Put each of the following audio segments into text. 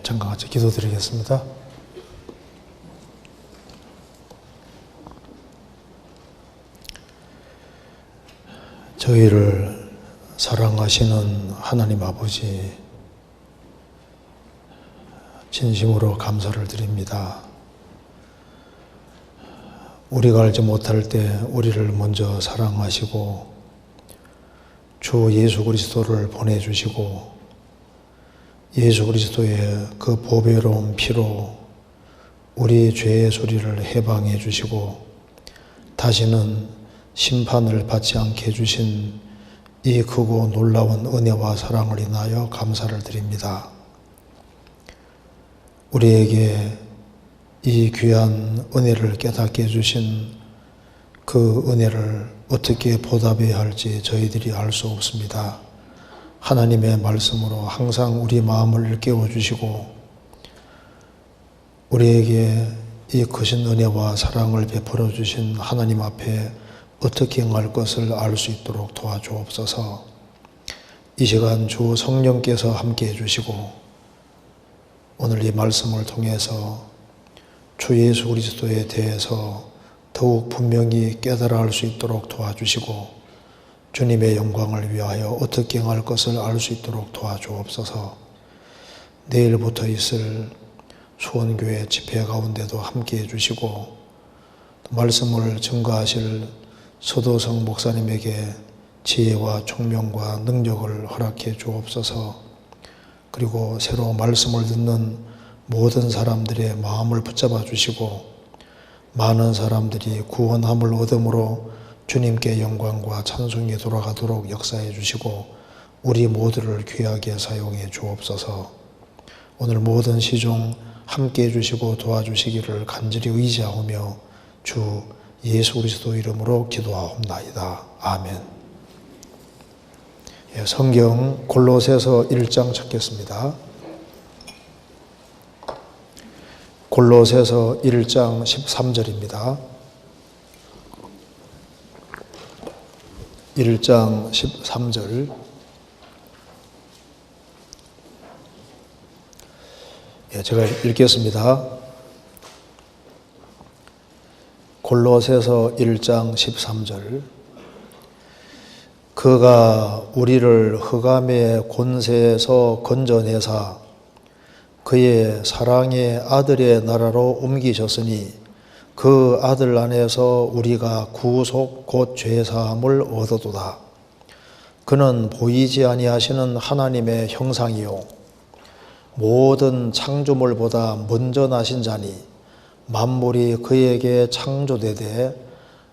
잠깐 같이 기도드리겠습니다. 저희를 사랑하시는 하나님 아버지, 진심으로 감사를 드립니다. 우리가 알지 못할 때 우리를 먼저 사랑하시고 주 예수 그리스도를 보내주시고 예수 그리스도의 그 보배로운 피로 우리 죄의 소리를 해방해 주시고 다시는 심판을 받지 않게 해주신 이 크고 놀라운 은혜와 사랑을 인하여 감사를 드립니다. 우리에게 이 귀한 은혜를 깨닫게 해주신 그 은혜를 어떻게 보답해야 할지 저희들이 알 수 없습니다. 하나님의 말씀으로 항상 우리 마음을 깨워주시고 우리에게 이 크신 은혜와 사랑을 베풀어 주신 하나님 앞에 어떻게 행할 것을 알 수 있도록 도와주옵소서. 이 시간 주 성령께서 함께 해주시고 오늘 이 말씀을 통해서 주 예수 그리스도에 대해서 더욱 분명히 깨달아 알 수 있도록 도와주시고 주님의 영광을 위하여 어떻게 행할 것을 알 수 있도록 도와주옵소서. 내일부터 있을 수원교회 집회 가운데도 함께 해주시고 말씀을 증거하실 서도성 목사님에게 지혜와 총명과 능력을 허락해 주옵소서. 그리고 새로 말씀을 듣는 모든 사람들의 마음을 붙잡아 주시고 많은 사람들이 구원함을 얻음으로 주님께 영광과 찬송이 돌아가도록 역사해 주시고 우리 모두를 귀하게 사용해 주옵소서. 오늘 모든 시종 함께 해주시고 도와주시기를 간절히 의지하오며 주 예수 그리스도 이름으로 기도하옵나이다. 아멘. 성경 골로새서 1장 찾겠습니다. 골로새서 1장 13절입니다. 1장 13절. 제가 읽겠습니다. 골로새서 1장 13절. 그가 우리를 흑암의 권세에서 건져내사 그의 사랑의 아들의 나라로 옮기셨으니 그 아들 안에서 우리가 구속 곧 죄사함을 얻어도다. 그는 보이지 아니하시는 하나님의 형상이요 모든 창조물보다 먼저 나신 자니 만물이 그에게 창조되되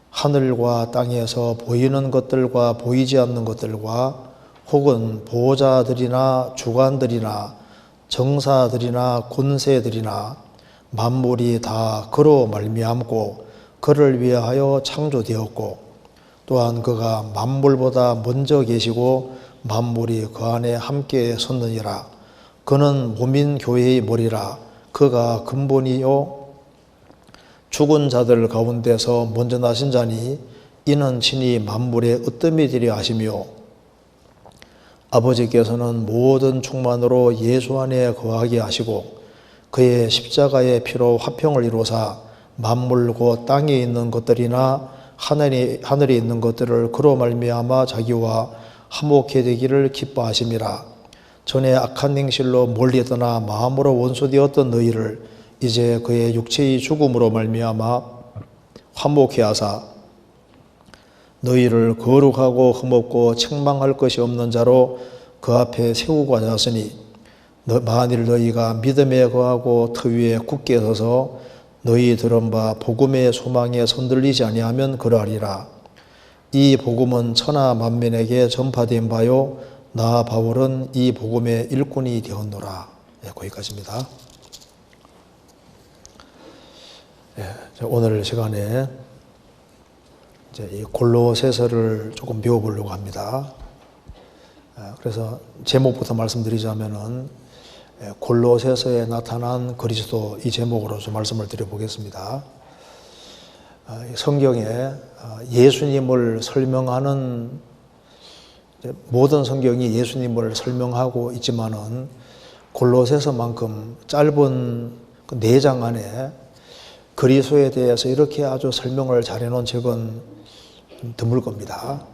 하늘과 땅에서 보이는 것들과 보이지 않는 것들과 혹은 보호자들이나 주관들이나 정사들이나 권세들이나 만물이 다 그로 말미암고 그를 위하여 창조되었고 또한 그가 만물보다 먼저 계시고 만물이 그 안에 함께 섰느니라. 그는 몸인 교회의 머리라. 그가 근본이요 죽은 자들 가운데서 먼저 나신 자니 이는 친히 만물의 으뜸이 되려 하시며 아버지께서는 모든 충만으로 예수 안에 거하게 하시고 그의 십자가의 피로 화평을 이루사 만물 곧 땅에 있는 것들이나 하늘에 있는 것들을 그로 말미암아 자기와 화목해 되기를 기뻐하심이라. 전에 악한 행실로 멀리 떠나 마음으로 원수되었던 너희를 이제 그의 육체의 죽음으로 말미암아 화목해 하사 너희를 거룩하고 흠없고 책망할 것이 없는 자로 그 앞에 세우고 하셨으니 만일 너희가 믿음에 거하고 터 위에 굳게 서서 너희 들은 바 복음의 소망에 손들리지 아니하면 그러하리라. 이 복음은 천하 만민에게 전파된 바요 나 바울은 이 복음의 일꾼이 되었노라. 거기까지입니다. 오늘 시간에 이제 이 골로새서를 조금 배워보려고 합니다. 그래서 제목부터 말씀드리자면은 골로새서에 나타난 그리스도 이 제목으로 좀 말씀을 드려보겠습니다. 성경에 예수님을 설명하는 모든 성경이 예수님을 설명하고 있지만은 골로새서만큼 짧은 그 4장 안에 그리스도에 대해서 이렇게 아주 설명을 잘 해놓은 책은 드물 겁니다.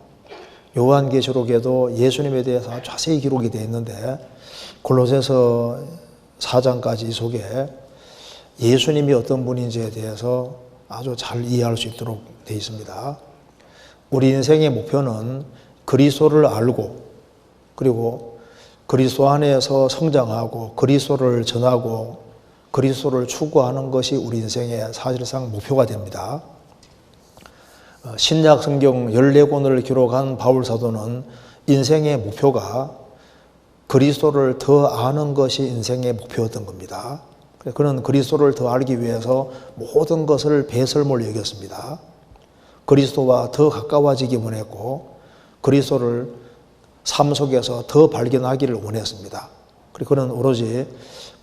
요한계시록에도 예수님에 대해서 아주 자세히 기록이 되어 있는데 골로새서 4장까지 이 속에 예수님이 어떤 분인지에 대해서 아주 잘 이해할 수 있도록 되어 있습니다. 우리 인생의 목표는 그리스도를 알고 그리고 그리스도 안에서 성장하고 그리스도를 전하고 그리스도를 추구하는 것이 우리 인생의 사실상 목표가 됩니다. 신약 성경 14권을 기록한 바울 사도는 인생의 목표가 그리스도를 더 아는 것이 인생의 목표였던 겁니다. 그는 그리스도를 더 알기 위해서 모든 것을 배설물 여겼습니다. 그리스도와 더 가까워지기 원했고 그리스도를 삶 속에서 더 발견하기를 원했습니다. 그리고 그는 오로지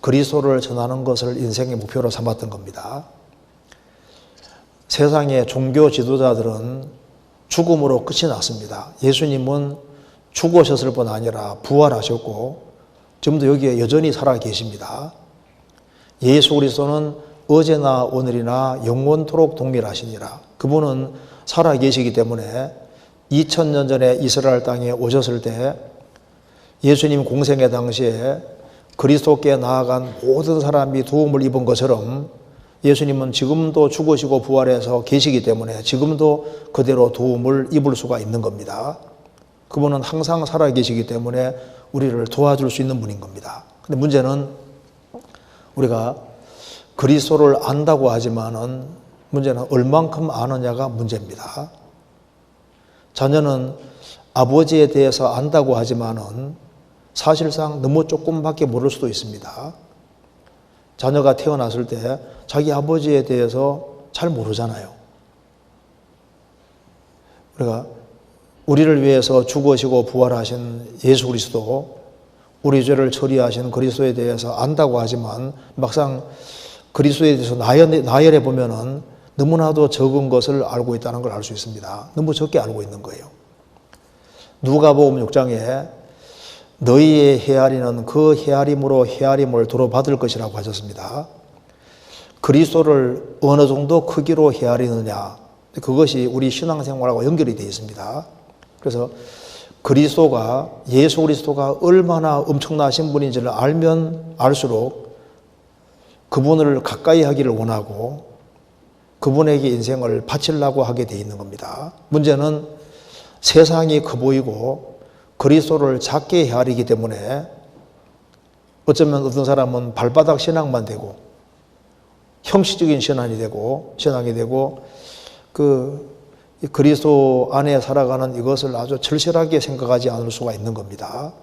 그리스도를 전하는 것을 인생의 목표로 삼았던 겁니다. 세상의 종교 지도자들은 죽음으로 끝이 났습니다. 예수님은 죽으셨을 뿐 아니라 부활하셨고 지금도 여기에 여전히 살아 계십니다. 예수 그리스도는 어제나 오늘이나 영원토록 동일하시니라. 그분은 살아 계시기 때문에 2000년 전에 이스라엘 땅에 오셨을 때 예수님 공생의 당시에 그리스도께 나아간 모든 사람이 도움을 입은 것처럼 예수님은 지금도 죽으시고 부활해서 계시기 때문에 지금도 그대로 도움을 입을 수가 있는 겁니다. 그분은 항상 살아 계시기 때문에 우리를 도와줄 수 있는 분인 겁니다. 근데 문제는 우리가 그리스도를 안다고 하지만은 문제는 얼만큼 아느냐가 문제입니다. 자녀는 아버지에 대해서 안다고 하지만은 사실상 너무 조금밖에 모를 수도 있습니다. 자녀가 태어났을 때 자기 아버지에 대해서 잘 모르잖아요. 우리가 우리를 위해서 죽으시고 부활하신 예수 그리스도, 우리 죄를 처리하신 그리스도에 대해서 안다고 하지만 막상 그리스도에 대해서 나열해 보면은 너무나도 적은 것을 알고 있다는 걸 알 수 있습니다. 너무 적게 알고 있는 거예요. 누가복음 6장에 너희의 헤아리는 그 헤아림으로 헤아림을 도로 받을 것이라고 하셨습니다. 그리스도를 어느 정도 크기로 헤아리느냐, 그것이 우리 신앙생활하고 연결이 되어 있습니다. 그래서 그리스도가, 예수 그리스도가 얼마나 엄청나신 분인지를 알면 알수록 그분을 가까이 하기를 원하고 그분에게 인생을 바치려고 하게 되어 있는 겁니다. 문제는 세상이 커 보이고 그리스도를 작게 헤아리기 때문에 어쩌면 어떤 사람은 발바닥 신앙만 되고 형식적인 신앙이 되고 그리스도 안에 살아가는 이것을 아주 절실하게 생각하지 않을 수가 있는 겁니다.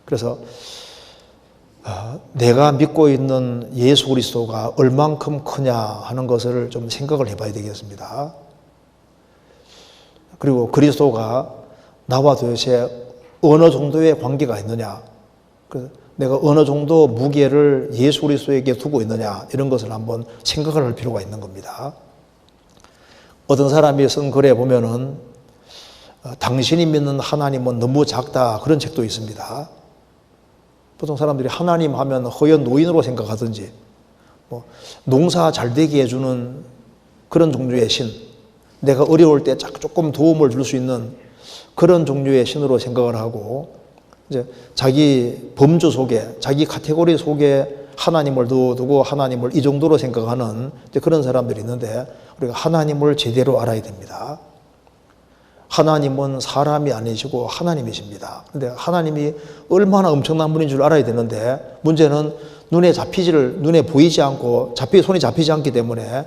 그래서 내가 믿고 있는 예수 그리스도가 얼만큼 크냐 하는 것을 좀 생각을 해봐야 되겠습니다. 그리고 그리스도가 나와 도대체 어느 정도의 관계가 있느냐, 내가 어느 정도 무게를 예수 그리스도에게 두고 있느냐, 이런 것을 한번 생각을 할 필요가 있는 겁니다. 어떤 사람이 쓴 글에 보면은 당신이 믿는 하나님은 너무 작다, 그런 책도 있습니다. 보통 사람들이 하나님 하면 허연 노인으로 생각하든지 농사 잘 되게 해주는 그런 종류의 신, 내가 어려울 때 조금 도움을 줄 수 있는 그런 종류의 신으로 생각을 하고 이제 자기 범주 속에, 자기 카테고리 속에 하나님을 두고 하나님을 이 정도로 생각하는 그런 사람들이 있는데 우리가 하나님을 제대로 알아야 됩니다. 하나님은 사람이 아니시고 하나님이십니다. 그런데 하나님이 얼마나 엄청난 분인 줄 알아야 되는데 문제는 눈에 보이지 않고 손이 잡히지 않기 때문에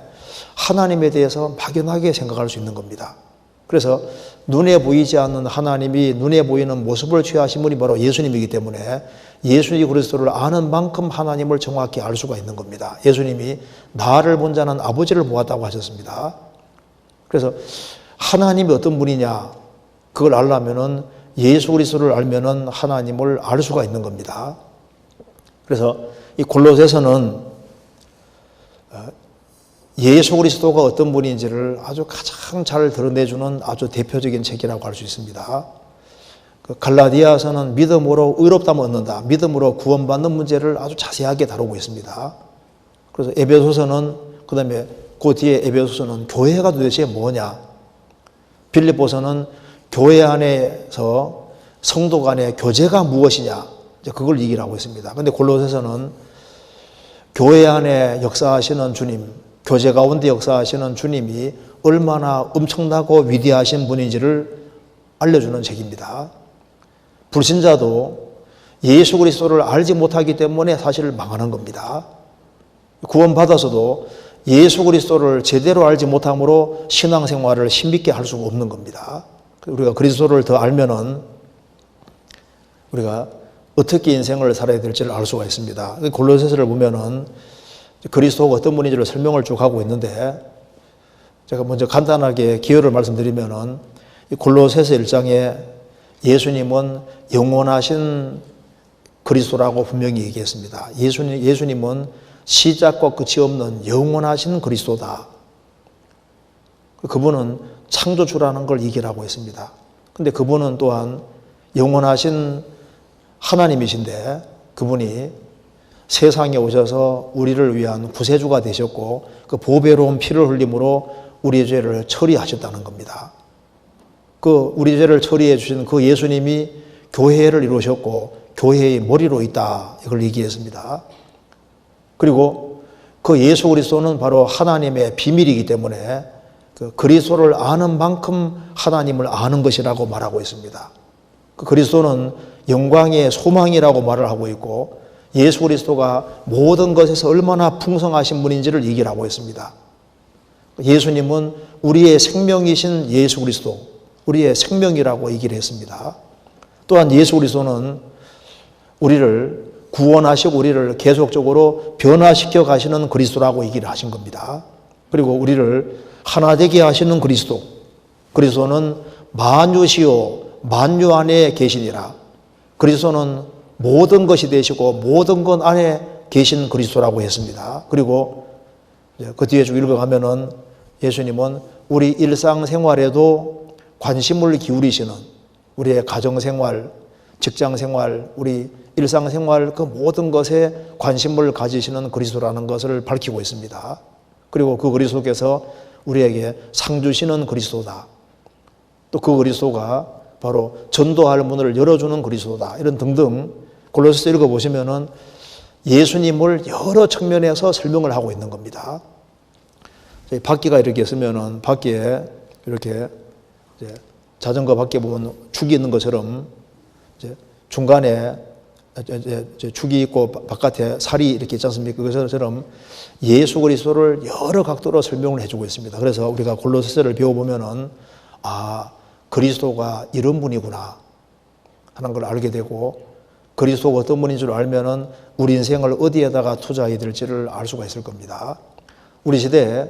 하나님에 대해서 막연하게 생각할 수 있는 겁니다. 그래서 눈에 보이지 않는 하나님이 눈에 보이는 모습을 취하신 분이 바로 예수님이기 때문에 예수님 그리스도를 아는 만큼 하나님을 정확히 알 수가 있는 겁니다. 예수님이 나를 본 자는 아버지를 보았다고 하셨습니다. 그래서 하나님이 어떤 분이냐, 그걸 알려면은 예수 그리스도를 알면은 하나님을 알 수가 있는 겁니다. 그래서 이 골로새서는 예수 그리스도가 어떤 분인지를 아주 가장 잘 드러내주는 아주 대표적인 책이라고 할 수 있습니다. 갈라디아서는 믿음으로 의롭다면 얻는다, 믿음으로 구원받는 문제를 아주 자세하게 다루고 있습니다. 그래서 에베소서는, 그 다음에 그 뒤에 에베소서는 교회가 도대체 뭐냐, 빌립보서는 교회 안에서 성도 간의 교제가 무엇이냐, 그걸 얘기를 하고 있습니다. 그런데 골로새서는 교회 안에 역사하시는 주님, 교제 가운데 역사하시는 주님이 얼마나 엄청나고 위대하신 분인지를 알려주는 책입니다. 불신자도 예수 그리스도를 알지 못하기 때문에 사실 망하는 겁니다. 구원받아서도 예수 그리스도를 제대로 알지 못함으로 신앙생활을 힘있게 할 수가 없는 겁니다. 우리가 그리스도를 더 알면은 우리가 어떻게 인생을 살아야 될지를 알 수가 있습니다. 골로새서를 보면은 그리스도가 어떤 분인지를 설명을 쭉 하고 있는데, 제가 먼저 간단하게 기여를 말씀드리면은 골로새서 1장에 예수님은 영원하신 그리스도라고 분명히 얘기했습니다. 예수님은 시작과 끝이 없는 영원하신 그리스도다. 그분은 창조주라는 걸 얘기하고 있습니다. 근데 그분은 또한 영원하신 하나님이신데, 그분이 세상에 오셔서 우리를 위한 구세주가 되셨고 그 보배로운 피를 흘림으로 우리의 죄를 처리하셨다는 겁니다. 그 우리 죄를 처리해 주신 그 예수님이 교회를 이루셨고 교회의 머리로 있다, 이걸 얘기했습니다. 그리고 그 예수 그리스도는 바로 하나님의 비밀이기 때문에 그 그리스도를 아는 만큼 하나님을 아는 것이라고 말하고 있습니다. 그 그리스도는 영광의 소망이라고 말을 하고 있고, 예수 그리스도가 모든 것에서 얼마나 풍성하신 분인지를 얘기를 하고 있습니다. 예수님은 우리의 생명이신 예수 그리스도, 우리의 생명이라고 얘기를 했습니다. 또한 예수 그리스도는 우리를 구원하시고 우리를 계속적으로 변화시켜 가시는 그리스도라고 얘기를 하신 겁니다. 그리고 우리를 하나 되게 하시는 그리스도, 그리스도는 만유시요 만유 안에 계시니라. 그리스도는 모든 것이 되시고 모든 것 안에 계신 그리스도라고 했습니다. 그리고 그 뒤에 쭉 읽어가면은 예수님은 우리 일상생활에도 관심을 기울이시는, 우리의 가정생활, 직장생활, 우리 일상생활 그 모든 것에 관심을 가지시는 그리스도라는 것을 밝히고 있습니다. 그리고 그 그리스도께서 우리에게 상 주시는 그리스도다. 또 그 그리스도가 바로 전도할 문을 열어주는 그리스도다. 이런 등등 골로새서 읽어보시면은 예수님을 여러 측면에서 설명을 하고 있는 겁니다. 바퀴가 이렇게 있으면은 바퀴에 이렇게 이제 자전거 바퀴 보면 축이 있는 것처럼 이제 중간에 이제 축이 있고 바깥에 살이 이렇게 있지 않습니까? 그것처럼 예수 그리스도를 여러 각도로 설명을 해주고 있습니다. 그래서 우리가 골로새서를 배워보면은 그리스도가 이런 분이구나 하는 걸 알게 되고, 그리스도가 어떤 분인 줄 알면은 우리 인생을 어디에다가 투자해야 될지를 알 수가 있을 겁니다. 우리 시대에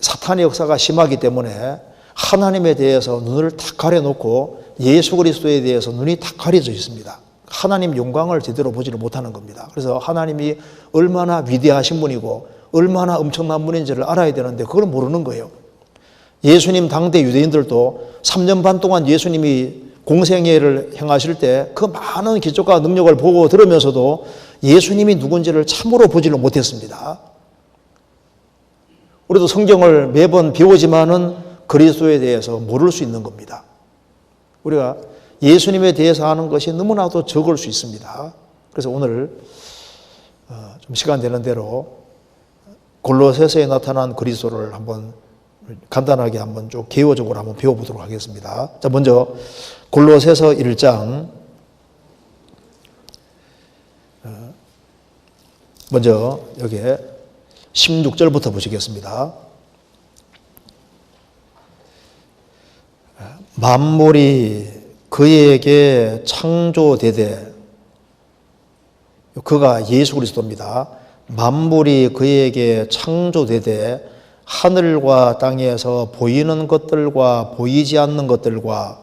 사탄의 역사가 심하기 때문에 하나님에 대해서 눈을 탁 가려놓고 예수 그리스도에 대해서 눈이 탁 가려져 있습니다. 하나님 영광을 제대로 보지를 못하는 겁니다. 그래서 하나님이 얼마나 위대하신 분이고 얼마나 엄청난 분인지를 알아야 되는데 그걸 모르는 거예요. 예수님 당대 유대인들도 3년 반 동안 예수님이 공생애를 행하실 때 그 많은 기적과 능력을 보고 들으면서도 예수님이 누군지를 참으로 보지를 못했습니다. 우리도 성경을 매번 배우지만은 그리스도에 대해서 모를 수 있는 겁니다. 우리가 예수님에 대해서 아는 것이 너무나도 적을 수 있습니다. 그래서 오늘 좀 시간 되는 대로 골로새서에 나타난 그리스도를 한번 간단하게 한번 좀 개요적으로 한번 배워보도록 하겠습니다. 자, 먼저 골로새서 1장 먼저 여기 16절부터 보시겠습니다. 만물이 그에게 창조되되, 그가 예수 그리스도입니다. 만물이 그에게 창조되되 하늘과 땅에서 보이는 것들과 보이지 않는 것들과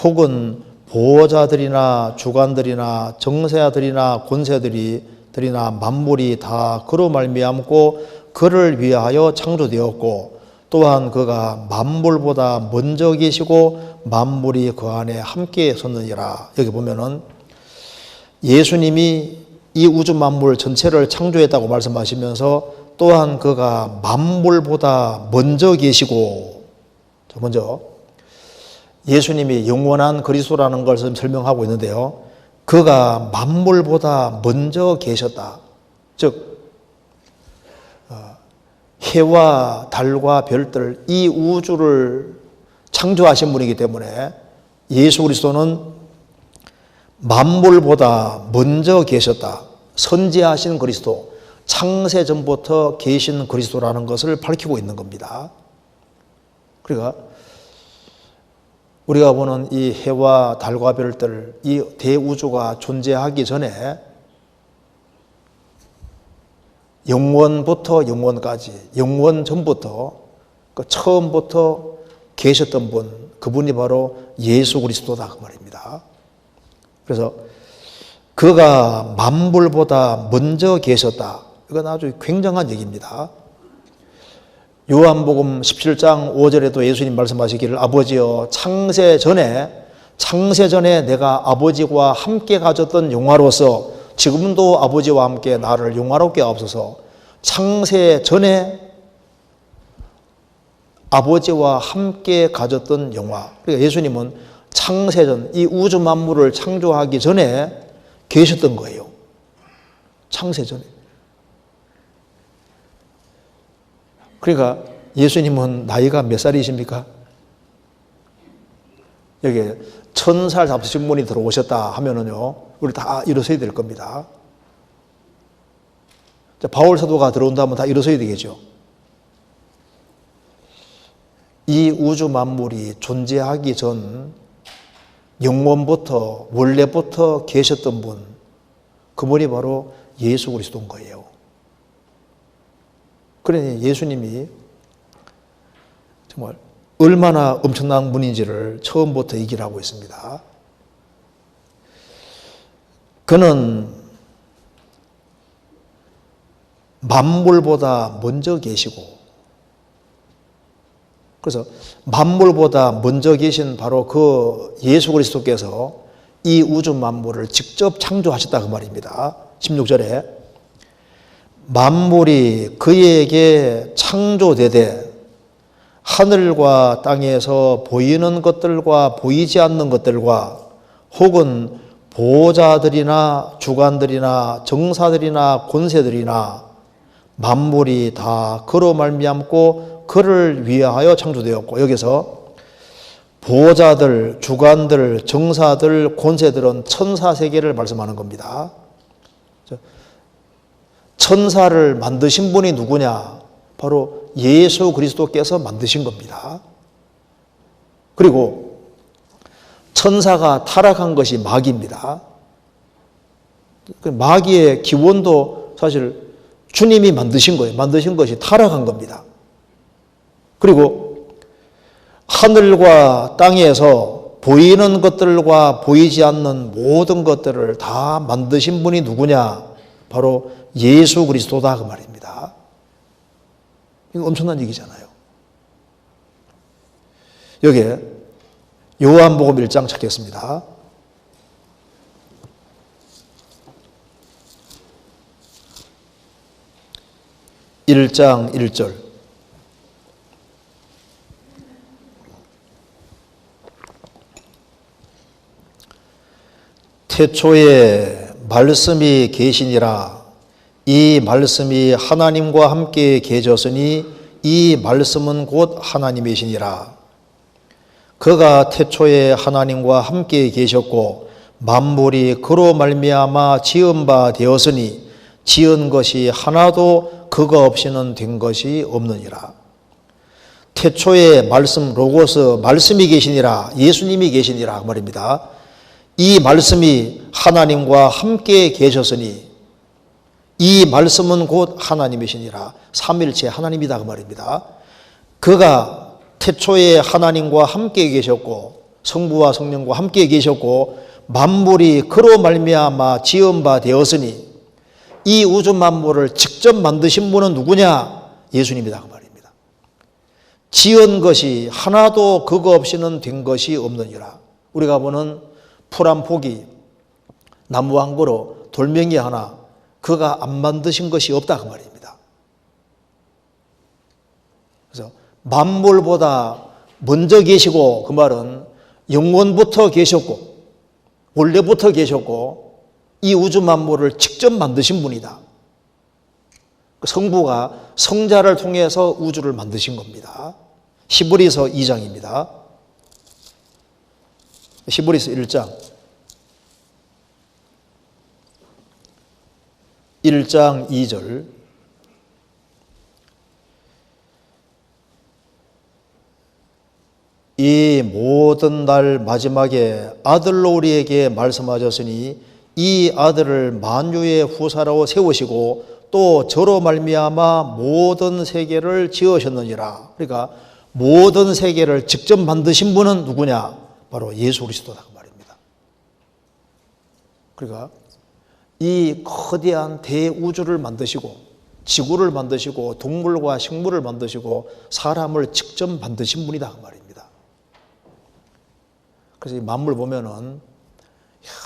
혹은 보호자들이나 주관들이나 정세들이나 권세들이나 만물이 다 그로 말미암고 그를 위하여 창조되었고 또한 그가 만물보다 먼저 계시고 만물이 그 안에 함께 섰느니라. 여기 보면은 예수님이 이 우주 만물 전체를 창조했다고 말씀하시면서 또한 그가 만물보다 먼저 계시고, 먼저 예수님이 영원한 그리스도라는 것을 설명하고 있는데요. 그가 만물보다 먼저 계셨다. 즉 해와 달과 별들, 이 우주를 창조하신 분이기 때문에 예수 그리스도는 만물보다 먼저 계셨다. 선지하신 그리스도, 창세 전부터 계신 그리스도라는 것을 밝히고 있는 겁니다. 그러니까 우리가 보는 이 해와 달과 별들, 이 대우주가 존재하기 전에 영원부터 영원까지, 영원 전부터, 그 처음부터 계셨던 분, 그분이 바로 예수 그리스도다 그 말입니다. 그래서 그가 만물보다 먼저 계셨다. 이건 아주 굉장한 얘기입니다. 요한복음 17장 5절에도 예수님 말씀하시기를 아버지여 창세 전에 내가 아버지와 함께 가졌던 영화로서 지금도 아버지와 함께 나를 영화롭게 하옵소서. 창세 전에 아버지와 함께 가졌던 영화. 그러니까 예수님은 창세 전, 이 우주 만물을 창조하기 전에 계셨던 거예요. 창세 전에. 그러니까 예수님은 나이가 몇 살이십니까? 여기 1000살 잡으신 분이 들어오셨다 하면은요, 우리 다 일어서야 될 겁니다. 자, 바울 사도가 들어온다면 다 일어서야 되겠죠. 이 우주 만물이 존재하기 전 영원부터, 원래부터 계셨던 분, 그분이 바로 예수 그리스도인 거예요. 그러니 예수님이 정말 얼마나 엄청난 분인지를 처음부터 얘기를 하고 있습니다. 그는 만물보다 먼저 계시고, 그래서 만물보다 먼저 계신 바로 그 예수 그리스도께서 이 우주 만물을 직접 창조하셨다 그 말입니다. 16절에 만물이 그에게 창조되되 하늘과 땅에서 보이는 것들과 보이지 않는 것들과 혹은 보호자들이나 주관들이나 정사들이나 권세들이나 만물이 다 그로 말미암고 그를 위하여 창조되었고, 여기서 보호자들, 주관들, 정사들, 권세들은 천사 세계를 말씀하는 겁니다. 천사를 만드신 분이 누구냐? 바로 예수 그리스도께서 만드신 겁니다. 그리고 천사가 타락한 것이 마귀입니다. 마귀의 기원도 사실 주님이 만드신 거예요. 만드신 것이 타락한 겁니다. 그리고 하늘과 땅에서 보이는 것들과 보이지 않는 모든 것들을 다 만드신 분이 누구냐? 바로 예수 그리스도다 그 말입니다. 이거 엄청난 얘기잖아요. 여기에 요한복음 1장 찾겠습니다. (1장 1절) 태초에 말씀이 계시니라. 이 말씀이 하나님과 함께 계셨으니 이 말씀은 곧 하나님이시니라. 그가 태초에 하나님과 함께 계셨고 만물이 그로 말미암아 지은 바 되었으니 지은 것이 하나도 그가 없이는 된 것이 없느니라. 태초에 말씀 로고스 말씀이 계시니라. 예수님이 계시니라 그 말입니다. 이 말씀이 하나님과 함께 계셨으니 이 말씀은 곧 하나님이시니라. 삼일체 하나님이다 그 말입니다. 그가 태초에 하나님과 함께 계셨고 성부와 성령과 함께 계셨고 만물이 그로 말미암아 지은 바 되었으니 이 우주 만물을 직접 만드신 분은 누구냐? 예수님이다 그 말입니다. 지은 것이 하나도 그거 없이는 된 것이 없느니라. 우리가 보는 풀 한 포기, 나무 한 그루, 돌멩이 하나, 그가 안 만드신 것이 없다 그 말입니다. 그래서 만물보다 먼저 계시고, 그 말은 영원부터 계셨고 원래부터 계셨고 이 우주 만물을 직접 만드신 분이다. 성부가 성자를 통해서 우주를 만드신 겁니다. 히브리서 2장입니다. 히브리서 1장 2절 이 모든 날 마지막에 아들로 우리에게 말씀하셨으니 이 아들을 만유의 후사로 세우시고 또 저로 말미암아 모든 세계를 지으셨느니라. 그러니까 모든 세계를 직접 만드신 분은 누구냐? 바로 예수 그리스도다 그 말입니다. 그러니까 이 거대한 대우주를 만드시고 지구를 만드시고 동물과 식물을 만드시고 사람을 직접 만드신 분이다 그 말입니다. 그래서 이 만물 보면은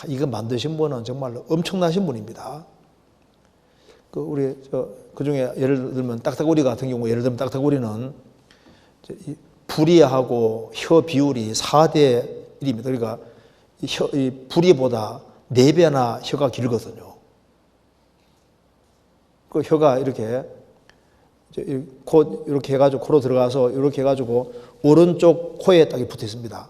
이거 만드신 분은 정말 엄청나신 분입니다. 우리 그 중에 예를 들면 딱따구리 같은 경우, 예를 들면 딱따구리는 부리하고 혀 비율이 4대 1입니다. 그러니까 이 부리보다 4배나 혀가 길거든요. 그 혀가 이렇게 코 이렇게 해가지고 코로 들어가서 이렇게 해가지고 오른쪽 코에 딱 붙어 있습니다.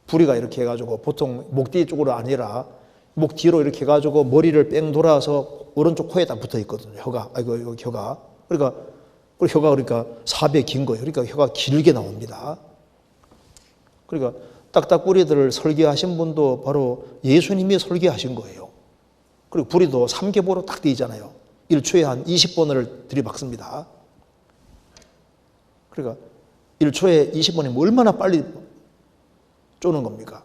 부리가 이렇게 해가지고 보통 목 뒤 쪽으로 아니라 목 뒤로 이렇게 해가지고 머리를 뺑 돌아서 오른쪽 코에 딱 붙어 있거든요. 혀가. 혀가. 그러니까 혀가 그러니까 4배 긴 거예요. 그러니까 혀가 길게 나옵니다. 그러니까 딱딱구리들을 설계하신 분도 바로 예수님이 설계하신 거예요. 그리고 부리도 3개보로 딱 돼 있잖아요. 1초에 한 20번을 들이박습니다. 그러니까 1초에 20번이면 얼마나 빨리 쪼는 겁니까?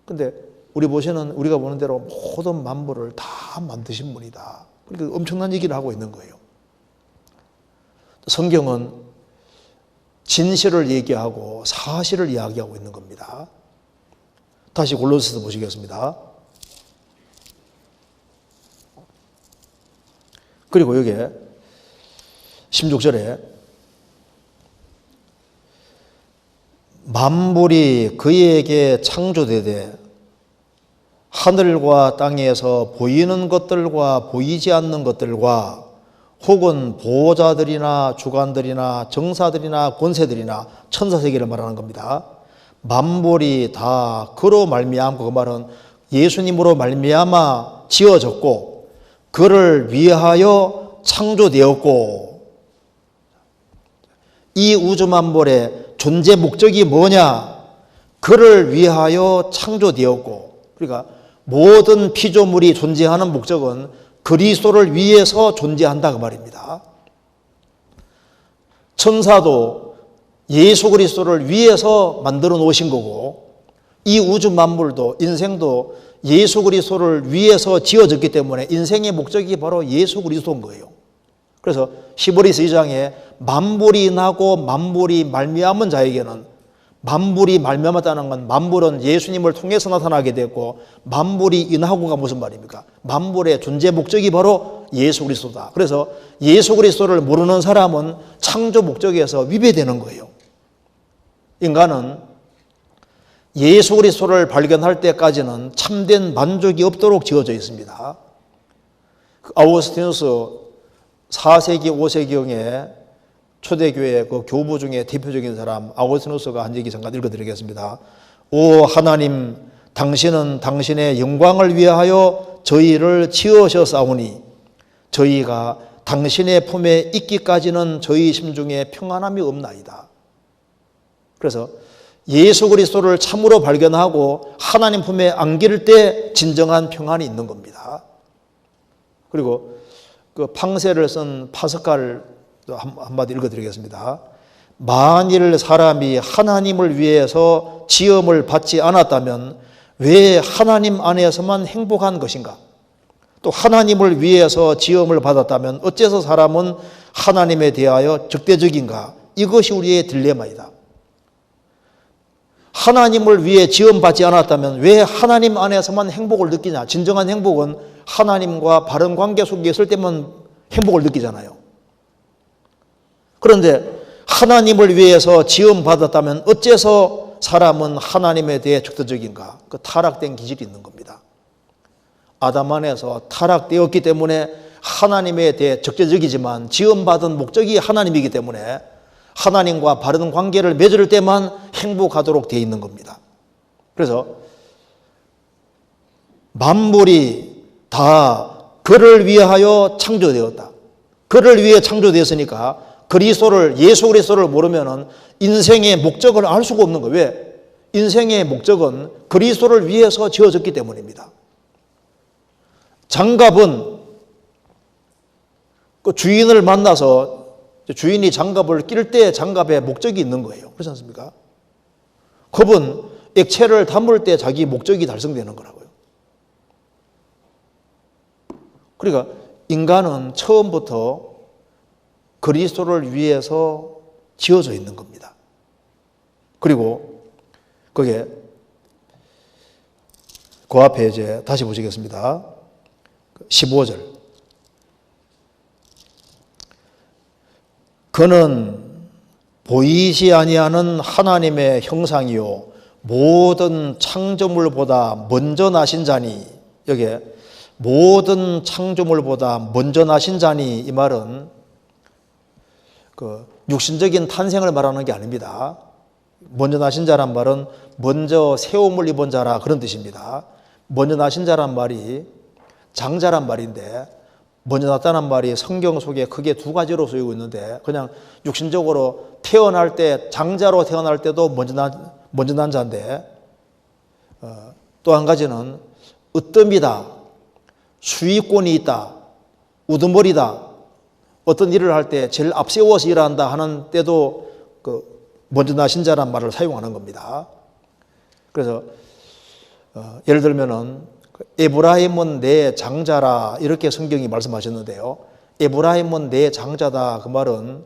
근데 우리가 보는 대로 모든 만물을 다 만드신 분이다. 그러니까 엄청난 얘기를 하고 있는 거예요. 성경은 진실을 얘기하고 사실을 이야기하고 있는 겁니다. 다시 골로새서 보시겠습니다. 그리고 여기에 16절에 만물이 그에게 창조되되 하늘과 땅에서 보이는 것들과 보이지 않는 것들과 혹은 보호자들이나 주관들이나 정사들이나 권세들이나 천사세계를 말하는 겁니다. 만물이 다 그로 말미암고, 그 말은 예수님으로 말미암아 지어졌고 그를 위하여 창조되었고, 이 우주 만물의 존재 목적이 뭐냐? 그를 위하여 창조되었고, 그러니까 모든 피조물이 존재하는 목적은 그리스도를 위해서 존재한다 그 말입니다. 천사도 예수 그리스도를 위해서 만들어 놓으신 거고, 이 우주 만물도 인생도 예수 그리스도를 위해서 지어졌기 때문에 인생의 목적이 바로 예수 그리스도인 거예요. 그래서 히브리서 2장에 만물이 나고 만물이 말미암은 자에게는, 만물이 말미암았다는 건 만물은 예수님을 통해서 나타나게 됐고, 만물이 인하고가 무슨 말입니까? 만물의 존재 목적이 바로 예수 그리스도다. 그래서 예수 그리스도를 모르는 사람은 창조 목적에서 위배되는 거예요. 인간은 예수 그리스도를 발견할 때까지는 참된 만족이 없도록 지어져 있습니다. 아우구스티누스 4세기 5세기경에 초대교회 그 교부 중에 대표적인 사람 아우구스티누스가 한 얘기 잠깐 읽어드리겠습니다. 오 하나님, 당신은 당신의 영광을 위하여 저희를 지으셨사오니 저희가 당신의 품에 있기까지는 저희 심중에 평안함이 없나이다. 그래서 예수 그리스도를 참으로 발견하고 하나님 품에 안길 때 진정한 평안이 있는 겁니다. 그리고 그 팡세를 쓴 파스칼 한마디 읽어드리겠습니다. 만일 사람이 하나님을 위해서 지음을 받지 않았다면 왜 하나님 안에서만 행복한 것인가? 또 하나님을 위해서 지음을 받았다면 어째서 사람은 하나님에 대하여 적대적인가? 이것이 우리의 딜레마이다. 하나님을 위해 지음받지 않았다면 왜 하나님 안에서만 행복을 느끼냐? 진정한 행복은 하나님과 바른 관계 속에 있을 때만 행복을 느끼잖아요. 그런데 하나님을 위해서 지음받았다면 어째서 사람은 하나님에 대해 적대적인가? 그 타락된 기질이 있는 겁니다. 아담 안에서 타락되었기 때문에 하나님에 대해 적대적이지만 지음받은 목적이 하나님이기 때문에 하나님과 바른 관계를 맺을 때만 행복하도록 되어 있는 겁니다. 그래서 만물이 다 그를 위하여 창조되었다. 그를 위해 창조되었으니까 예수 그리스도를 모르면은 인생의 목적을 알 수가 없는 거예요. 왜? 인생의 목적은 그리스도를 위해서 지어졌기 때문입니다. 장갑은 그 주인을 만나서 주인이 장갑을 낄 때 장갑에 목적이 있는 거예요. 그렇지 않습니까? 컵은 액체를 담을 때 자기 목적이 달성되는 거라고요. 그러니까 인간은 처음부터 그리스도를 위해서 지어져 있는 겁니다. 그리고 그게 그 앞에 이제 다시 보시겠습니다. 15절. 그는 보이지 아니하는 하나님의 형상이요 모든 창조물보다 먼저 나신 자니, 여기에 모든 창조물보다 먼저 나신 자니, 이 말은 그 육신적인 탄생을 말하는 게 아닙니다. 먼저 나신 자란 말은 먼저 새 옷을 입은 자라, 그런 뜻입니다. 먼저 나신 자란 말이 장자란 말인데, 먼저 났다는 말이 성경 속에 크게 두 가지로 쓰이고 있는데, 그냥 육신적으로 태어날 때, 장자로 태어날 때도 먼저 난 자인데, 또 한 가지는 으뜸이다, 수익권이 있다, 우두머리다, 어떤 일을 할 때 제일 앞세워서 일한다 하는 때도 그 먼저 나신 자란 말을 사용하는 겁니다. 그래서 예를 들면은 에브라임은 내 장자라, 이렇게 성경이 말씀하셨는데요. 에브라임은 내 장자다, 그 말은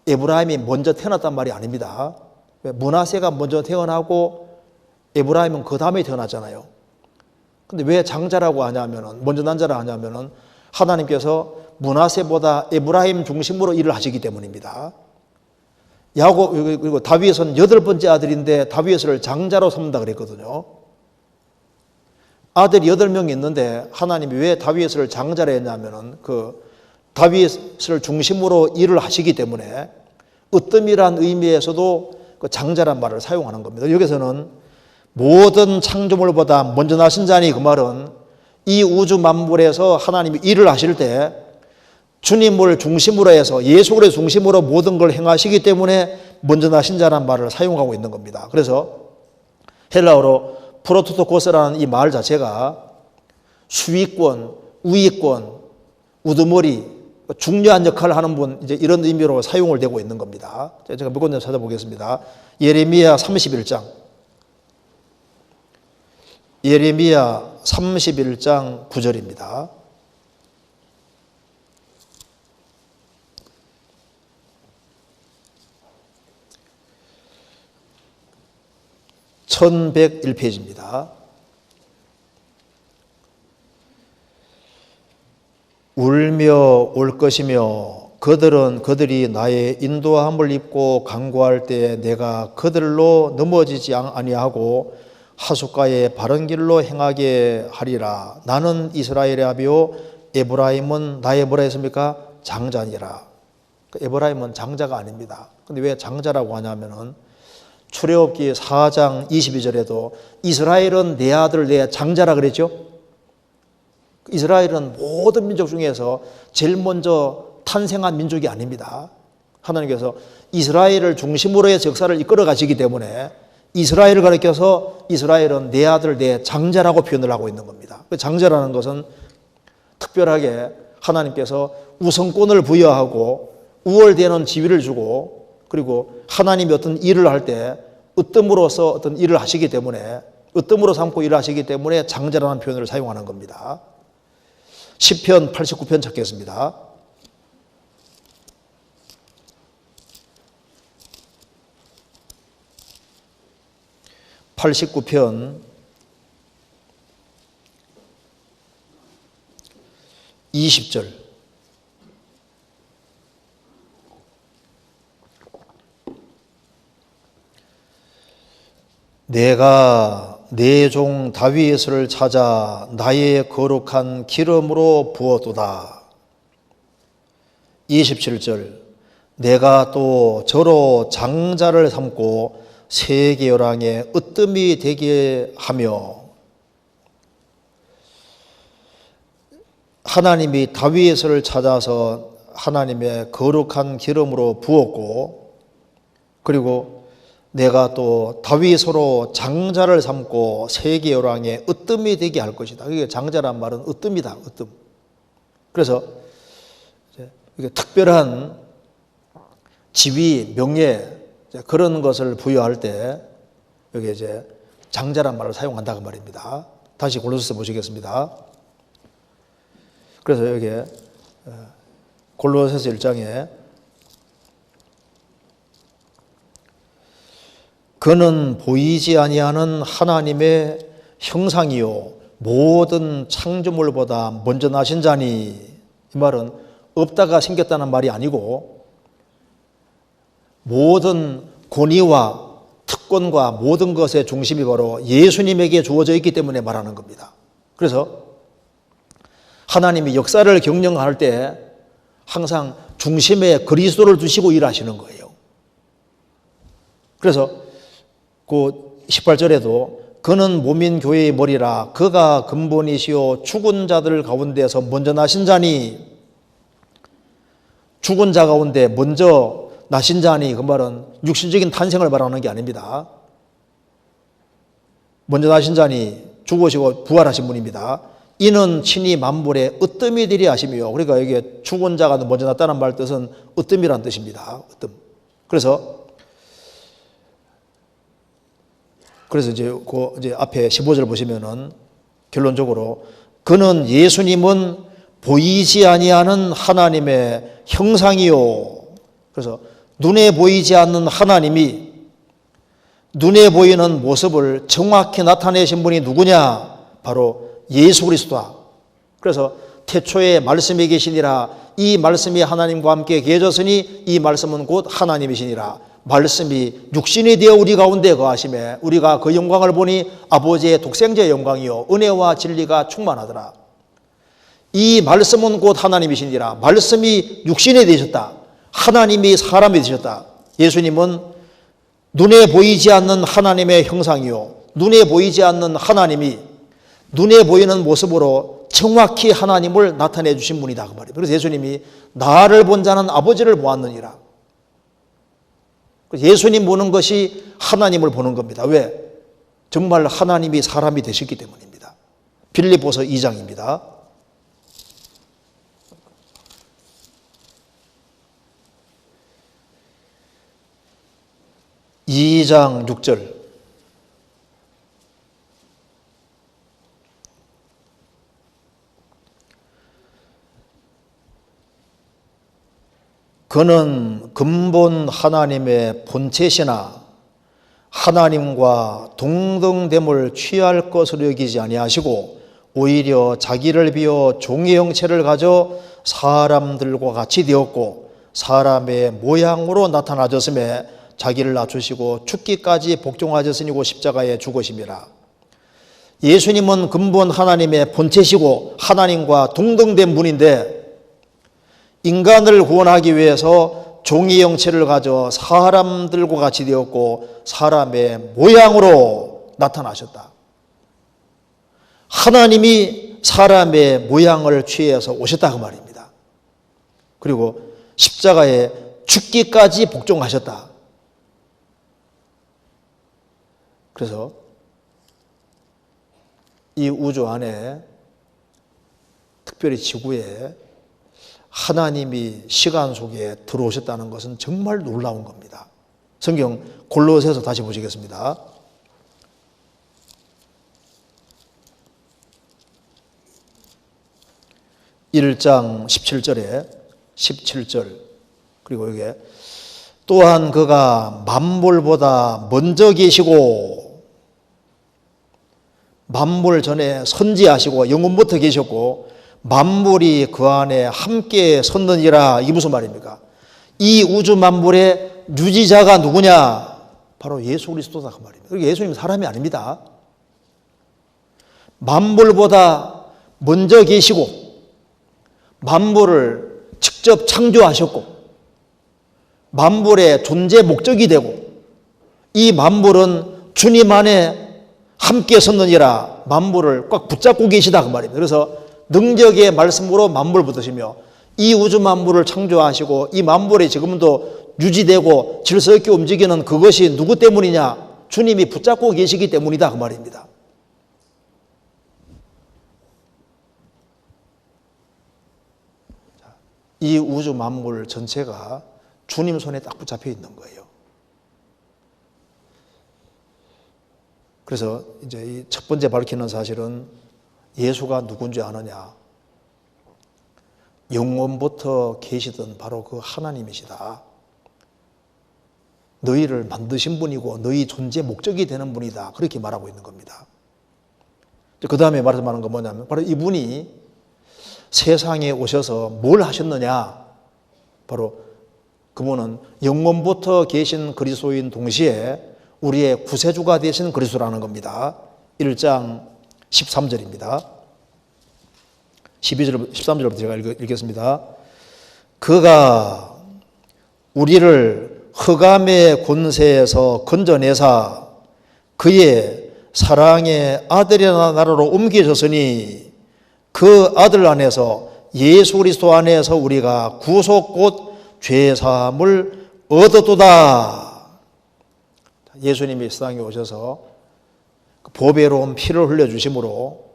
에브라임이 먼저 태어났단 말이 아닙니다. 므낫세가 먼저 태어나고 에브라임은 그 다음에 태어났잖아요. 근데 왜 장자라고 하냐면은, 먼저 난 자라 하냐면은 하나님께서 므낫세보다 에브라임 중심으로 일을 하시기 때문입니다. 야곱, 그리고 다윗은 8번째 아들인데 다윗을 장자로 삼는다 그랬거든요. 아들이 8명이 있는데 하나님이 왜 다윗을 장자로 했냐면은 그 다윗을 중심으로 일을 하시기 때문에 으뜸이란 의미에서도 그 장자란 말을 사용하는 겁니다. 여기서는 모든 창조물보다 먼저 나신 자니, 그 말은 이 우주 만물에서 하나님이 일을 하실 때 주님을 중심으로 해서 예수 그리스도 중심으로 모든 걸 행하시기 때문에 먼저 나신 자란 말을 사용하고 있는 겁니다. 그래서 헬라어로 프로토토코스라는 이 말 자체가 수위권, 우위권, 우두머리, 중요한 역할을 하는 분, 이제 이런 의미로 사용을 되고 있는 겁니다. 제가 몇 군데 찾아보겠습니다. 예레미야 31장. 예레미야 31장 9절입니다. (1101페이지입니다) 울며 올 것이며 그들이 나의 인도함을 입고 간구할 때 내가 그들로 넘어지지 아니하고 하숫가의 바른 길로 행하게 하리라. 나는 이스라엘의 아비요 에브라임은 나의 뭐라 했습니까? 장자니라. 에브라임은 장자가 아닙니다. 근데 왜 장자라고 하냐면은 출애굽기 4장 22절에도 이스라엘은 내 아들 내 장자라 그랬죠. 이스라엘은 모든 민족 중에서 제일 먼저 탄생한 민족이 아닙니다. 하나님께서 이스라엘을 중심으로 해서 역사를 이끌어 가시기 때문에 이스라엘을 가리켜서 이스라엘은 내 아들 내 장자라고 표현을 하고 있는 겁니다. 장자라는 것은 특별하게 하나님께서 우선권을 부여하고 우월되는 지위를 주고, 그리고 하나님이 어떤 일을 할 때 으뜸으로서 어떤 일을 하시기 때문에, 으뜸으로 삼고 일을 하시기 때문에 장자라는 표현을 사용하는 겁니다. 시편 89편 찾겠습니다. 89편 20절. 내가 내 종 다윗을 찾아 나의 거룩한 기름으로 부었도다. 27절. 내가 또 저로 장자를 삼고 세계 열왕의 으뜸이 되게 하며. 하나님이 다윗을 찾아서 하나님의 거룩한 기름으로 부었고, 그리고 내가 또 다윗으로 장자를 삼고 세계 열왕의 으뜸이 되게 할 것이다. 이게 장자란 말은 으뜸이다. 으뜸. 그래서 이게 특별한 지위, 명예 그런 것을 부여할 때 여기 이제 장자란 말을 사용한다고 말입니다. 다시 골로새서 보시겠습니다. 그래서 여기 골로새서 1장에 그는 보이지 아니하는 하나님의 형상이요 모든 창조물보다 먼저 나신 자니. 이 말은 없다가 생겼다는 말이 아니고 모든 권위와 특권과 모든 것의 중심이 바로 예수님에게 주어져 있기 때문에 말하는 겁니다. 그래서 하나님이 역사를 경영할 때 항상 중심에 그리스도를 두시고 일하시는 거예요. 그래서 그 18절에도 그는 몸인 교회의 머리라 그가 근본이시요 죽은 자들 가운데서 먼저 나신 자니. 죽은 자 가운데 먼저 나신 자니, 그 말은 육신적인 탄생을 말하는 게 아닙니다. 먼저 나신 자니 죽으시고 부활하신 분입니다. 이는 친히 만물의 으뜸이 되리 하시며. 그러니까 이게 죽은 자가 먼저 났다는 말 뜻은 으뜸이라는 뜻입니다. 으뜸. 그래서 이제 앞에 15절 보시면은 결론적으로 그는 예수님은 보이지 아니하는 하나님의 형상이요. 그래서 눈에 보이지 않는 하나님이 눈에 보이는 모습을 정확히 나타내신 분이 누구냐? 바로 예수 그리스도다. 그래서 태초에 말씀이 계시니라. 이 말씀이 하나님과 함께 계셨으니 이 말씀은 곧 하나님이시니라. 말씀이 육신이 되어 우리 가운데 거하심에 우리가 그 영광을 보니 아버지의 독생자의 영광이요 은혜와 진리가 충만하더라. 이 말씀은 곧 하나님이시니라. 말씀이 육신이 되셨다. 하나님이 사람이 되셨다. 예수님은 눈에 보이지 않는 하나님의 형상이요 눈에 보이지 않는 하나님이 눈에 보이는 모습으로 정확히 하나님을 나타내 주신 분이다 그 말이에요. 그래서 예수님이 나를 본 자는 아버지를 보았느니라. 예수님 보는 것이 하나님을 보는 겁니다. 왜? 정말 하나님이 사람이 되셨기 때문입니다. 빌립보서 2장입니다. 2장 6절. 그는 근본 하나님의 본체시나 하나님과 동등됨을 취할 것으로 여기지 아니하시고 오히려 자기를 비워 종의 형체를 가져 사람들과 같이 되었고 사람의 모양으로 나타나셨음에 자기를 낮추시고 죽기까지 복종하셨으니고 십자가에 죽으심이라. 예수님은 근본 하나님의 본체시고 하나님과 동등된 분인데 인간을 구원하기 위해서 종의 형체를 가져 사람들과 같이 되었고 사람의 모양으로 나타나셨다. 하나님이 사람의 모양을 취해서 오셨다 그 말입니다. 그리고 십자가에 죽기까지 복종하셨다. 그래서 이 우주 안에 특별히 지구에 하나님이 시간 속에 들어오셨다는 것은 정말 놀라운 겁니다. 성경 골로새서 다시 보시겠습니다. (1장) 17절에 17절 그리고 여기에 또한 그가 만물보다 먼저 계시고 만물 전에 선지하시고 영원부터 계셨고 만물이 그 안에 함께 섰느니라. 이게 무슨 말입니까? 이 우주 만물의 유지자가 누구냐? 바로 예수 그리스도다 그 말입니다. 그러니까 예수님은 사람이 아닙니다. 만물보다 먼저 계시고 만물을 직접 창조하셨고 만물의 존재 목적이 되고 이 만물은 주님 안에 함께 섰느니라. 만물을 꽉 붙잡고 계시다 그 말입니다. 그래서 능력의 말씀으로 만물을 붙드시며 이 우주 만물을 창조하시고 이 만물이 지금도 유지되고 질서 있게 움직이는 그것이 누구 때문이냐? 주님이 붙잡고 계시기 때문이다 그 말입니다. 이 우주 만물 전체가 주님 손에 딱 붙잡혀 있는 거예요. 그래서 이제 이 첫 번째 밝히는 사실은 예수가 누군지 아느냐? 영원부터 계시던 바로 그 하나님이시다. 너희를 만드신 분이고 너희 존재 목적이 되는 분이다. 그렇게 말하고 있는 겁니다. 그 다음에 말씀하는 건 뭐냐면 바로 이분이 세상에 오셔서 뭘 하셨느냐? 바로 그분은 영원부터 계신 그리스도인 동시에 우리의 구세주가 되신 그리스도라는 겁니다. 1장 13절입니다. 13절부터 제가 읽겠습니다. 그가 우리를 흑암의 권세에서 건져내사 그의 사랑의 아들이나 나라로 옮기셨으니 그 아들 안에서 예수 그리스도 안에서 우리가 구속 곧 죄사함을 얻었도다. 예수님이 세상에 오셔서 보배로운 피를 흘려주심으로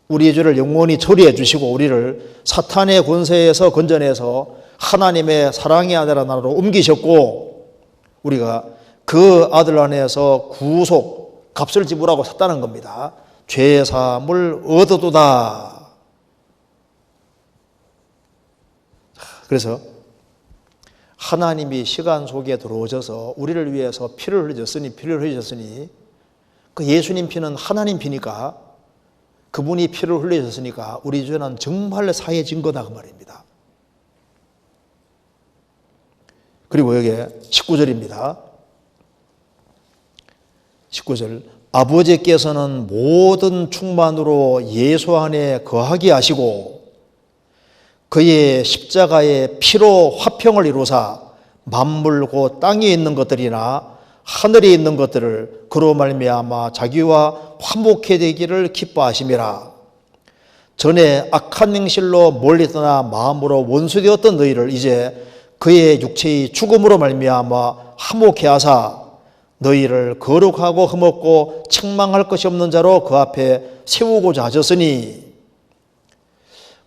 우리의 죄를 영원히 처리해 주시고 우리를 사탄의 권세에서 건져내서 하나님의 사랑의 아들 나라로 옮기셨고 우리가 그 아들 안에서 구속, 값을 지불하고 샀다는 겁니다. 죄사함을 얻었도다. 그래서 하나님이 시간 속에 들어오셔서 우리를 위해서 피를 흘리셨으니 그 예수님 피는 하나님 피니까 그분이 피를 흘리셨으니까 우리 죄는 정말 사해진 거다 그 말입니다. 그리고 여기 19절입니다. 19절 아버지께서는 모든 충만으로 예수 안에 거하게 하시고 그의 십자가의 피로 화평을 이루사 만물 곧 땅에 있는 것들이나 하늘에 있는 것들을 그로 말미암아 자기와 화목해 되기를 기뻐하심이라. 전에 악한 행실로 멀리 떠나 마음으로 원수되었던 너희를 이제 그의 육체의 죽음으로 말미암아 화목해 하사 너희를 거룩하고 흠없고 책망할 것이 없는 자로 그 앞에 세우고자 하셨으니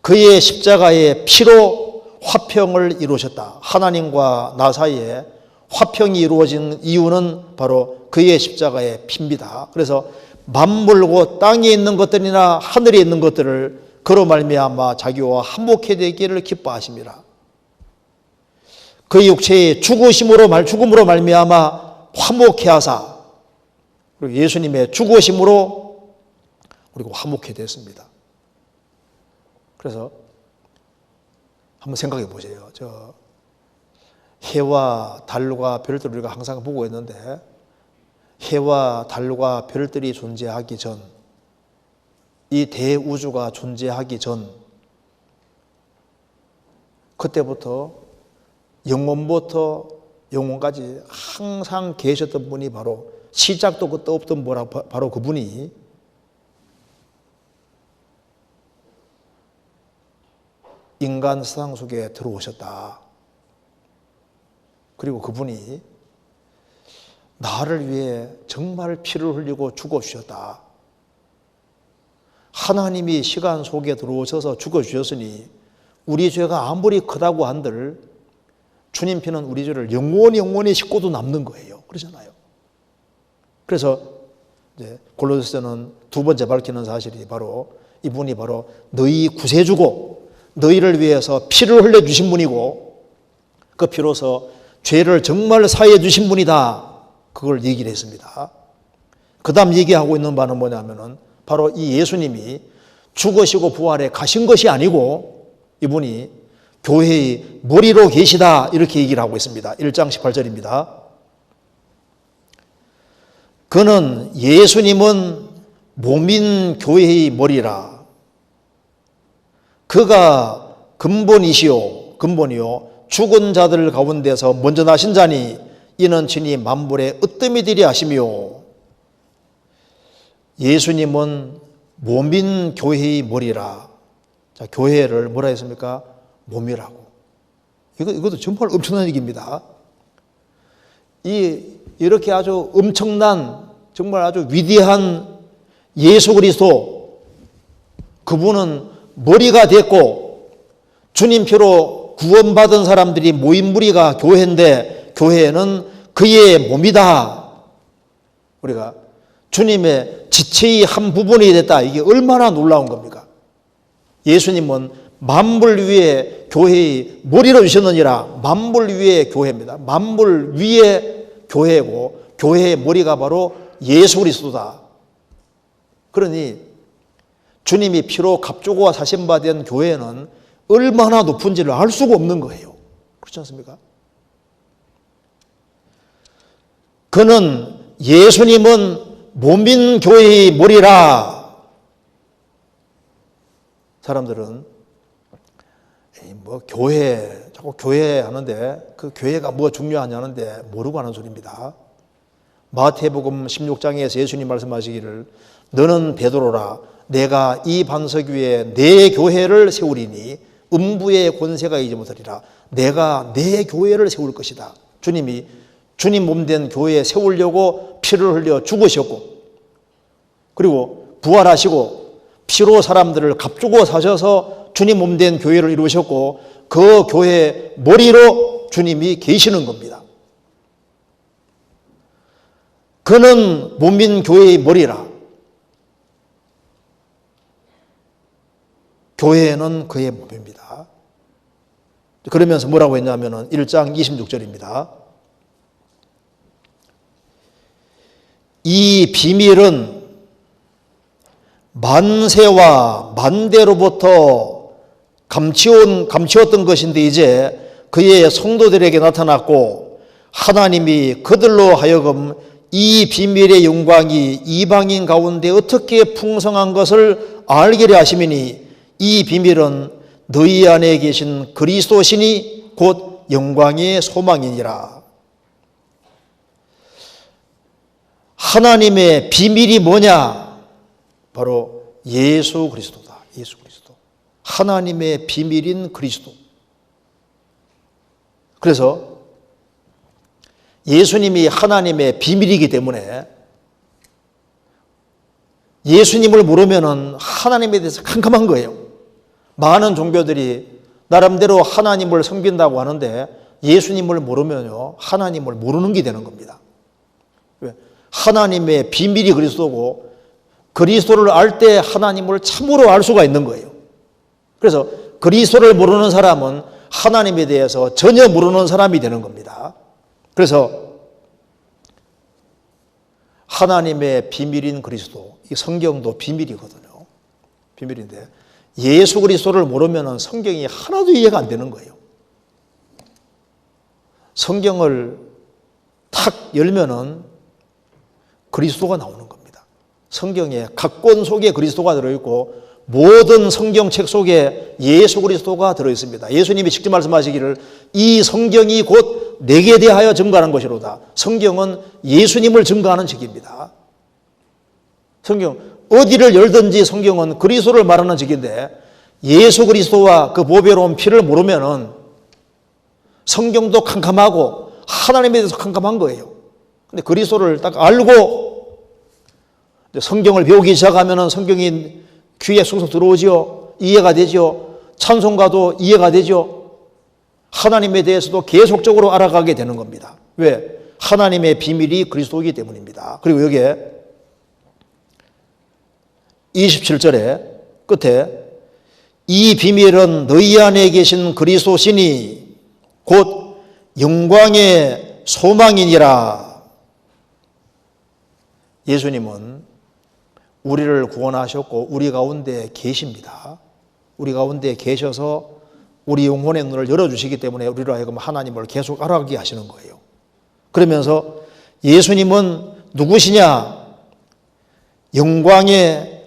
그의 십자가의 피로 화평을 이루셨다. 하나님과 나 사이에 화평이 이루어진 이유는 바로 그의 십자가의 피입니다. 그래서 만물고 땅에 있는 것들이나 하늘에 있는 것들을 그로 말미암아 자기와 화목해 되기를 기뻐하심이라. 그의 육체의 죽음으로 말미암아 화목해 하사 그리고 예수님의 죽으심으로 우리가 화목해 됐습니다. 그래서 한번 생각해 보세요. 저 해와 달과 별들을 우리가 항상 보고 있는데 해와 달과 별들이 존재하기 전, 이 대우주가 존재하기 전, 그때부터 영원부터 영원까지 항상 계셨던 분이 바로 시작도 끝도 없던 바로 그분이 인간 세상 속에 들어오셨다. 그리고 그분이 나를 위해 정말 피를 흘리고 죽어주셨다. 하나님이 시간 속에 들어오셔서 죽어주셨으니 우리 죄가 아무리 크다고 한들 주님 피는 우리 죄를 영원히 씻고도 남는 거예요. 그러잖아요. 그래서 이제 골로새서는 두 번째 밝히는 사실이 바로 이분이 바로 너희 구세주고 너희를 위해서 피를 흘려주신 분이고 그 피로서 죄를 정말 사해 주신 분이다. 그걸 얘기를 했습니다. 그 다음 얘기하고 있는 바는 뭐냐면은 바로 이 예수님이 죽으시고 부활해 가신 것이 아니고 이분이 교회의 머리로 계시다, 이렇게 얘기를 하고 있습니다. 1장 18절입니다. 그는 예수님은 몸인 교회의 머리라. 그가 근본이요 죽은 자들 가운데서 먼저 나신 자니 이는 친히 만물의 으뜸이 되리 하시며, 예수님은 몸인 교회의 머리라. 자, 교회를 뭐라 했습니까? 몸이라고. 이것도 정말 엄청난 얘기입니다. 이렇게 아주 엄청난, 정말 아주 위대한 예수 그리스도, 그분은 머리가 됐고 주님 피로 구원받은 사람들이 모인 무리가 교회인데, 교회는 그의 몸이다. 우리가 주님의 지체의 한 부분이 됐다. 이게 얼마나 놀라운 겁니까? 예수님은 만물 위에 교회의 머리로 주셨느니라. 만물 위에 교회입니다. 만물 위에 교회고 교회의 머리가 바로 예수 그리스도다. 그러니 주님이 피로 값주고 사신받은 교회는 얼마나 높은지를 알 수가 없는 거예요. 그렇지 않습니까? 그는, 예수님은 몸인 교회의 머리라. 사람들은 자꾸 교회 하는데 그 교회가 뭐 중요하냐는데 모르고 하는 소리입니다. 마태복음 16장에서 예수님 말씀하시기를 너는 베드로라. 내가 이 반석 위에 내 교회를 세우리니 음부의 권세가 이지 못하리라. 내가 내 교회를 세울 것이다. 주님이 주님 몸된 교회에 세우려고 피를 흘려 죽으셨고, 그리고 부활하시고 피로 사람들을 값주고 사셔서 주님 몸된 교회를 이루셨고, 그 교회의 머리로 주님이 계시는 겁니다. 그는 몸인 교회의 머리라. 교회는 그의 몸입니다. 그러면서 뭐라고 했냐면 1장 26절입니다. 이 비밀은 만세와 만대로부터 감추었던 것인데 이제 그의 성도들에게 나타났고, 하나님이 그들로 하여금 이 비밀의 영광이 이방인 가운데 어떻게 풍성한 것을 알게 하심이니 이 비밀은 너희 안에 계신 그리스도시니 곧 영광의 소망이니라. 하나님의 비밀이 뭐냐? 바로 예수 그리스도다. 예수 그리스도. 하나님의 비밀인 그리스도. 그래서 예수님이 하나님의 비밀이기 때문에 예수님을 모르면 하나님에 대해서 캄캄한 거예요. 많은 종교들이 나름대로 하나님을 섬긴다고 하는데 예수님을 모르면요, 하나님을 모르는 게 되는 겁니다. 왜? 하나님의 비밀이 그리스도고 그리스도를 알 때 하나님을 참으로 알 수가 있는 거예요. 그래서 그리스도를 모르는 사람은 하나님에 대해서 전혀 모르는 사람이 되는 겁니다. 그래서 하나님의 비밀인 그리스도, 이 성경도 비밀이거든요. 비밀인데 예수 그리스도를 모르면 성경이 하나도 이해가 안 되는 거예요. 성경을 탁 열면은 그리스도가 나오는 겁니다. 성경에 각 권 속에 그리스도가 들어있고 모든 성경책 속에 예수 그리스도가 들어있습니다. 예수님이 직접 말씀하시기를 이 성경이 곧 내게 대하여 증거하는 것이로다. 성경은 예수님을 증거하는 책입니다. 성경 어디를 열든지 성경은 그리스도를 말하는 책인데 예수 그리스도와 그 보배로운 피를 모르면은 성경도 캄캄하고 하나님에 대해서 캄캄한 거예요. 근데 그리스도를 딱 알고 성경을 배우기 시작하면은 성경이 귀에 쏙쏙 들어오죠. 이해가 되죠. 찬송가도 이해가 되죠. 하나님에 대해서도 계속적으로 알아가게 되는 겁니다. 왜? 하나님의 비밀이 그리스도이기 때문입니다. 그리고 여기에 27절에 끝에 이 비밀은 너희 안에 계신 그리스도시니 곧 영광의 소망이니라. 예수님은 우리를 구원하셨고 우리 가운데 계십니다. 우리 가운데 계셔서 우리 영혼의 눈을 열어주시기 때문에 우리로 하여금 하나님을 계속 알아가게 하시는 거예요. 그러면서 예수님은 누구시냐? 영광의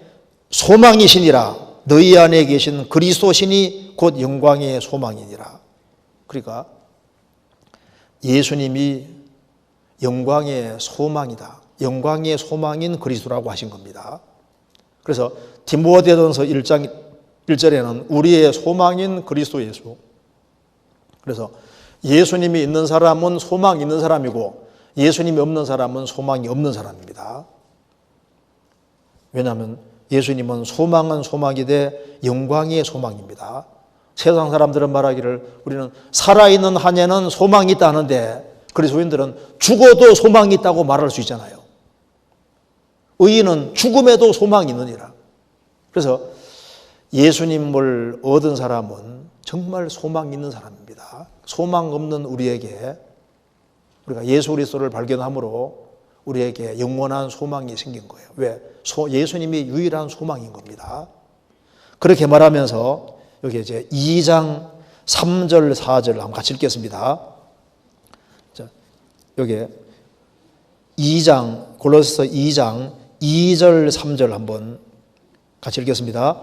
소망이시니라. 너희 안에 계신 그리스도시니 곧 영광의 소망이니라. 그러니까 예수님이 영광의 소망이다. 영광의 소망인 그리스도라고 하신 겁니다. 그래서 디모데전서 1장 1절에는 우리의 소망인 그리스도 예수. 그래서 예수님이 있는 사람은 소망이 있는 사람이고 예수님이 없는 사람은 소망이 없는 사람입니다. 왜냐하면 예수님은 소망은 소망이되 영광의 소망입니다. 세상 사람들은 말하기를 우리는 살아있는 한에는 소망이 있다 하는데 그리스도인들은 죽어도 소망이 있다고 말할 수 있잖아요. 의인은 죽음에도 소망이 있느니라. 그래서 예수님을 얻은 사람은 정말 소망 있는 사람입니다. 소망 없는 우리에게 우리가 예수 그리스도를 발견함으로 우리에게 영원한 소망이 생긴 거예요. 왜? 예수님이 유일한 소망인 겁니다. 그렇게 말하면서 여기 이제 2장 3절 4절 한번 같이 읽겠습니다. 자, 여기 2장 골로새서 2장 2절 3절 한번 같이 읽겠습니다.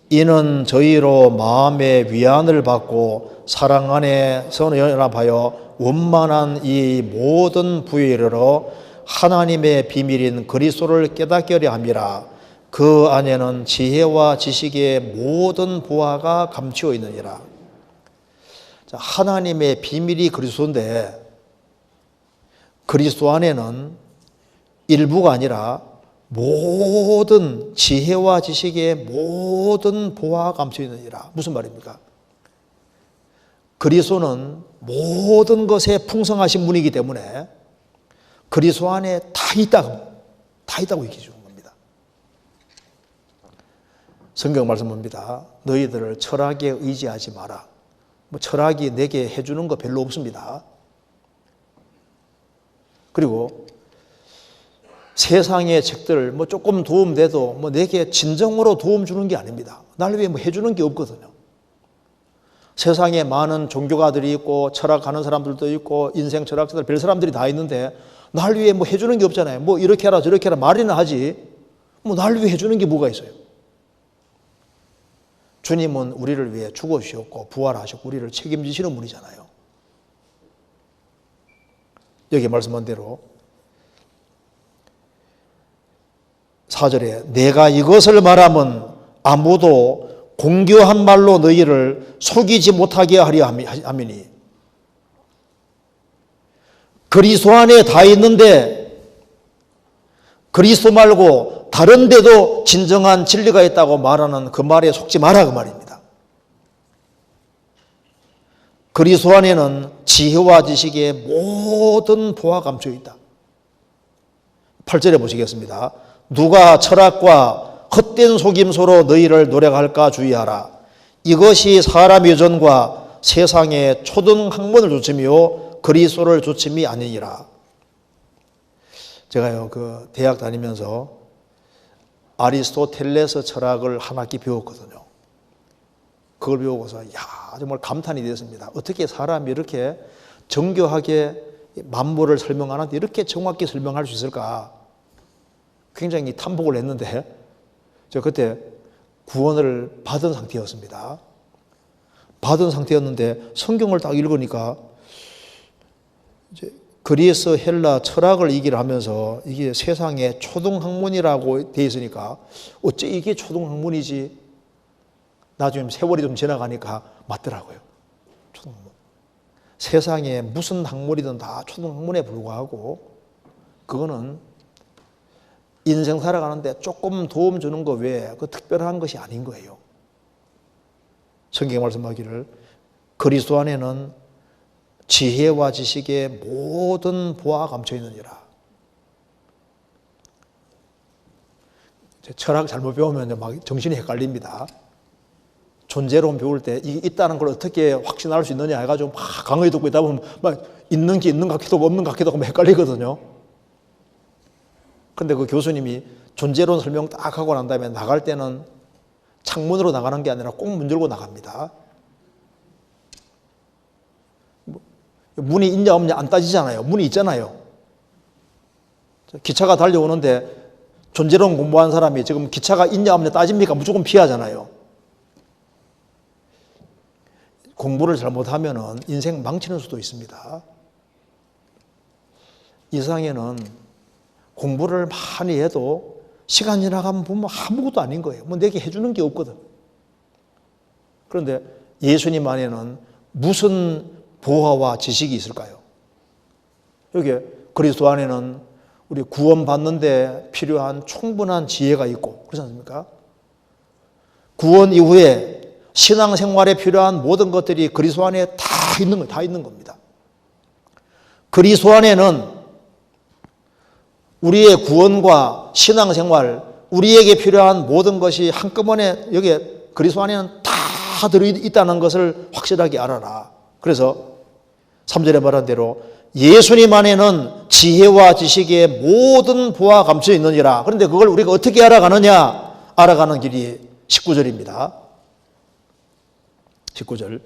이는 저희로 마음의 위안을 받고 사랑 안에서 연합하여 원만한 이 모든 부에 이르러 하나님의 비밀인 그리스도를 깨닫게 하려 함이라. 그 안에는 지혜와 지식의 모든 보화가 감추어 있느니라. 자, 하나님의 비밀이 그리스도인데 그리스도 안에는 일부가 아니라 모든 지혜와 지식의 모든 보화가 감추어 있느니라. 무슨 말입니까? 그리스도는 모든 것에 풍성하신 분이기 때문에 그리스도 안에 다 있다고 얘기해 주는 겁니다. 성경 말씀 봅니다. 너희들을 철학에 의지하지 마라. 철학이 내게 해주는 거 별로 없습니다. 그리고 세상의 책들 조금 도움돼도 내게 진정으로 도움 주는 게 아닙니다. 날 위해 해주는 게 없거든요. 세상에 많은 종교가들이 있고 철학하는 사람들도 있고 인생 철학자들 별 사람들이 다 있는데 날 위해 해주는 게 없잖아요. 이렇게 해라 저렇게 해라 말이나 하지 날 위해 해주는 게 뭐가 있어요. 주님은 우리를 위해 죽어주셨고 부활하셨고 우리를 책임지시는 분이잖아요. 여기 말씀한 대로 4절에 내가 이것을 말하면 아무도 공교한 말로 너희를 속이지 못하게 하려 함이니 그리스도 안에 다 있는데 그리스도 말고 다른 데도 진정한 진리가 있다고 말하는 그 말에 속지 마라 그 말입니다. 그리스도 안에는 지혜와 지식의 모든 보화가 감춰 있다. 8절에 보시겠습니다. 누가 철학과 헛된 속임수로 너희를 노력할까 주의하라. 이것이 사람 유전과 세상의 초등학문을 조침이요 그리스도를 조침이 아니니라. 제가요 대학 다니면서 아리스토텔레스 철학을 한 학기 배웠거든요. 그걸 배우고서 정말 감탄이 됐습니다. 어떻게 사람이 이렇게 정교하게 만물을 설명하는데 이렇게 정확히 설명할 수 있을까? 굉장히 탐복을 했는데 저 그때 구원을 받은 상태였습니다. 받은 상태였는데 성경을 딱 읽으니까 이제 그리스 헬라 철학을 얘기를 하면서 이게 세상의 초등학문이라고 돼 있으니까 어째 이게 초등학문이지? 나중에 세월이 좀 지나가니까 맞더라고요. 초등학문. 세상에 무슨 학문이든 다 초등학문에 불과하고 그거는 인생 살아가는데 조금 도움 주는 거 외에 특별한 것이 아닌 거예요. 성경 말씀하기를 그리스도 안에는 지혜와 지식의 모든 보화가 감춰 있느니라. 철학 잘못 배우면 막 정신이 헷갈립니다. 존재론 배울 때 이게 있다는 걸 어떻게 확신할 수 있느냐 해가지고 막 강의 듣고 있다 보면 막 있는 게 있는 것 같기도 하고 없는 것 같기도 하고 헷갈리거든요. 그런데 그 교수님이 존재론 설명 딱 하고 난 다음에 나갈 때는 창문으로 나가는 게 아니라 꼭 문 열고 나갑니다. 문이 있냐 없냐 안 따지잖아요. 문이 있잖아요. 기차가 달려오는데 존재론 공부한 사람이 지금 기차가 있냐 없냐 따집니까? 무조건 피하잖아요. 공부를 잘못하면 인생 망치는 수도 있습니다. 이 세상에는 공부를 많이 해도 시간 지나가면 보면 아무것도 아닌 거예요. 뭐 내게 해주는 게 없거든. 그런데 예수님 안에는 무슨 보화와 지식이 있을까요? 여기 그리스도 안에는 우리 구원받는데 필요한 충분한 지혜가 있고 그렇지 않습니까? 구원 이후에 신앙생활에 필요한 모든 것들이 그리스도 안에 다 있는 거예요. 다 있는 겁니다. 그리스도 안에는 우리의 구원과 신앙생활, 우리에게 필요한 모든 것이 한꺼번에 여기에 그리스도 안에는 다 들어있다는 것을 확실하게 알아라. 그래서 3절에 말한 대로 예수님 안에는 지혜와 지식의 모든 보화가 감춰 있느니라. 그런데 그걸 우리가 어떻게 알아가느냐? 알아가는 길이 19절입니다. 19절.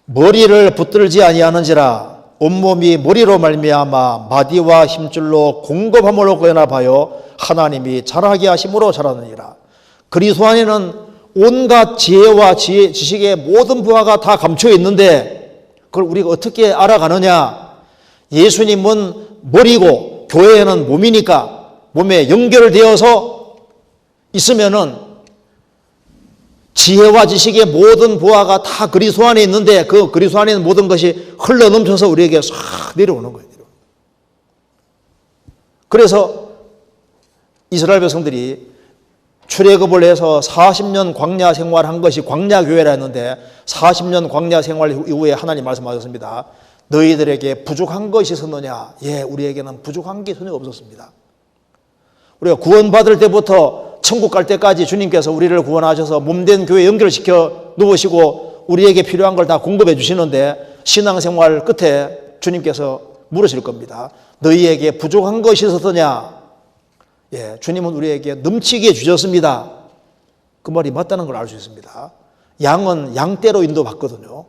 머리를 붙들지 아니하는지라 온몸이 머리로 말미암아 마디와 힘줄로 공급함으로 연합하여 하나님이 자라게 하심으로 자라느니라. 그리스도 안에는 온갖 지혜와 지식의 모든 부하가 다 감춰 있는데 그걸 우리가 어떻게 알아가느냐? 예수님은 머리고 교회는 몸이니까 몸에 연결되어서 있으면은 지혜와 지식의 모든 보화가 다 그리스도 안에 있는데 그 그리스도 안에 있는 모든 것이 흘러넘쳐서 우리에게 싹 내려오는 거예요. 그래서 이스라엘 백성들이 출애굽을 해서 40년 광야 생활한 것이 광야교회라 했는데 40년 광야 생활 이후에 하나님 말씀하셨습니다. 너희들에게 부족한 것이 있었느냐? 예, 우리에게는 부족한 게 전혀 없었습니다. 우리가 구원받을 때부터 천국 갈 때까지 주님께서 우리를 구원하셔서 몸된 교회 연결시켜 놓으시고 우리에게 필요한 걸 다 공급해 주시는데 신앙생활 끝에 주님께서 물으실 겁니다. 너희에게 부족한 것이 있었느냐? 예, 주님은 우리에게 넘치게 주셨습니다. 그 말이 맞다는 걸 알 수 있습니다. 양은 양떼로 인도받거든요.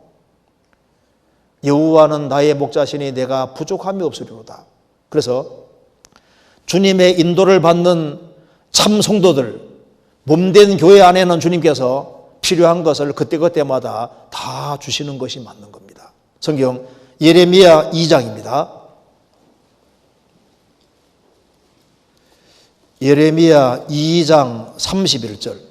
여호와는 나의 목자시니 내가 부족함이 없으리로다. 그래서 주님의 인도를 받는 참 성도들, 몸된 교회 안에는 주님께서 필요한 것을 그때그때마다 다 주시는 것이 맞는 겁니다. 성경 예레미야 2장입니다. 예레미야 2장 31절.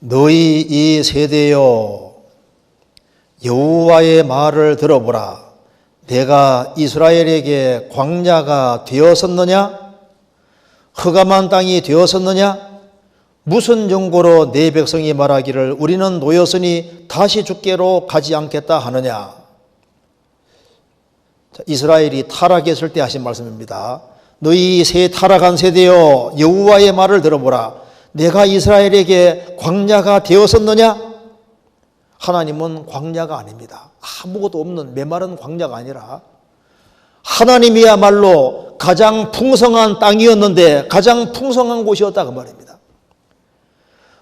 너희 이 세대여 여호와의 말을 들어보라. 내가 이스라엘에게 광야가 되었었느냐? 흑암한 땅이 되었었느냐? 무슨 증거로 내 백성이 말하기를 우리는 노였으니 다시 주께로 가지 않겠다 하느냐? 자, 이스라엘이 타락했을 때 하신 말씀입니다. 너희 새 타락한 세대여 여호와의 말을 들어보라. 내가 이스라엘에게 광야가 되었었느냐? 하나님은 광야가 아닙니다. 아무것도 없는 메마른 광야가 아니라 하나님이야말로 가장 풍성한 땅이었는데 가장 풍성한 곳이었다 그 말입니다.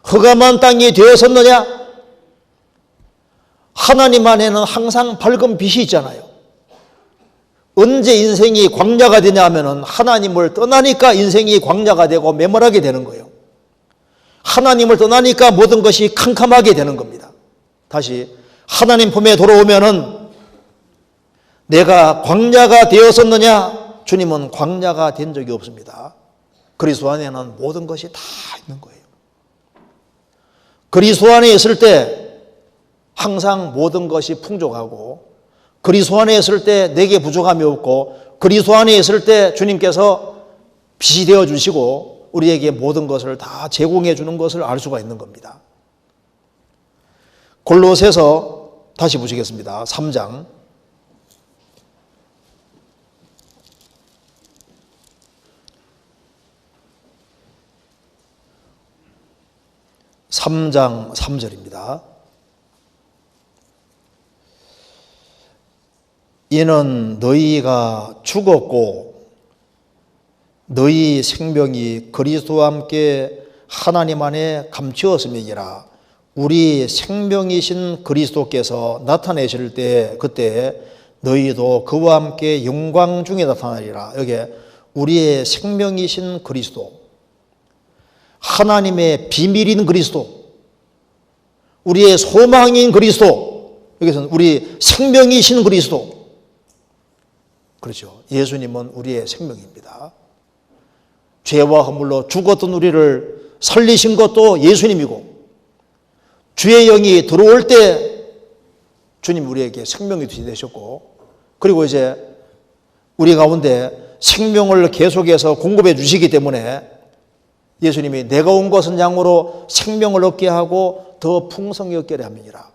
흑암한 땅이 되었었느냐? 하나님 안에는 항상 밝은 빛이 있잖아요. 언제 인생이 광야가 되냐 하면은 하나님을 떠나니까 인생이 광야가 되고 메마르게 되는 거예요. 하나님을 떠나니까 모든 것이 캄캄하게 되는 겁니다. 다시 하나님 품에 돌아오면은 내가 광야가 되었었느냐? 주님은 광야가 된 적이 없습니다. 그리스도 안에는 모든 것이 다 있는 거예요. 그리스도 안에 있을 때 항상 모든 것이 풍족하고 그리스도 안에 있을 때 내게 부족함이 없고 그리스도 안에 있을 때 주님께서 빛이 되어 주시고 우리에게 모든 것을 다 제공해 주는 것을 알 수가 있는 겁니다. 골로새서 다시 보시겠습니다. 3장 . 3장 3절입니다. 이는 너희가 죽었고 너희 생명이 그리스도와 함께 하나님 안에 감추었음이니라. 우리 생명이신 그리스도께서 나타내실 때 그때 너희도 그와 함께 영광 중에 나타나리라. 여기에 우리의 생명이신 그리스도, 하나님의 비밀인 그리스도, 우리의 소망인 그리스도, 여기서는 우리 생명이신 그리스도. 그렇죠. 예수님은 우리의 생명입니다. 죄와 허물로 죽었던 우리를 살리신 것도 예수님이고, 주의 영이 들어올 때 주님 우리에게 생명이 되셨고, 그리고 이제 우리 가운데 생명을 계속해서 공급해 주시기 때문에 예수님이 내가 온 것은 양으로 생명을 얻게 하고 더 풍성히 얻게 함이니라.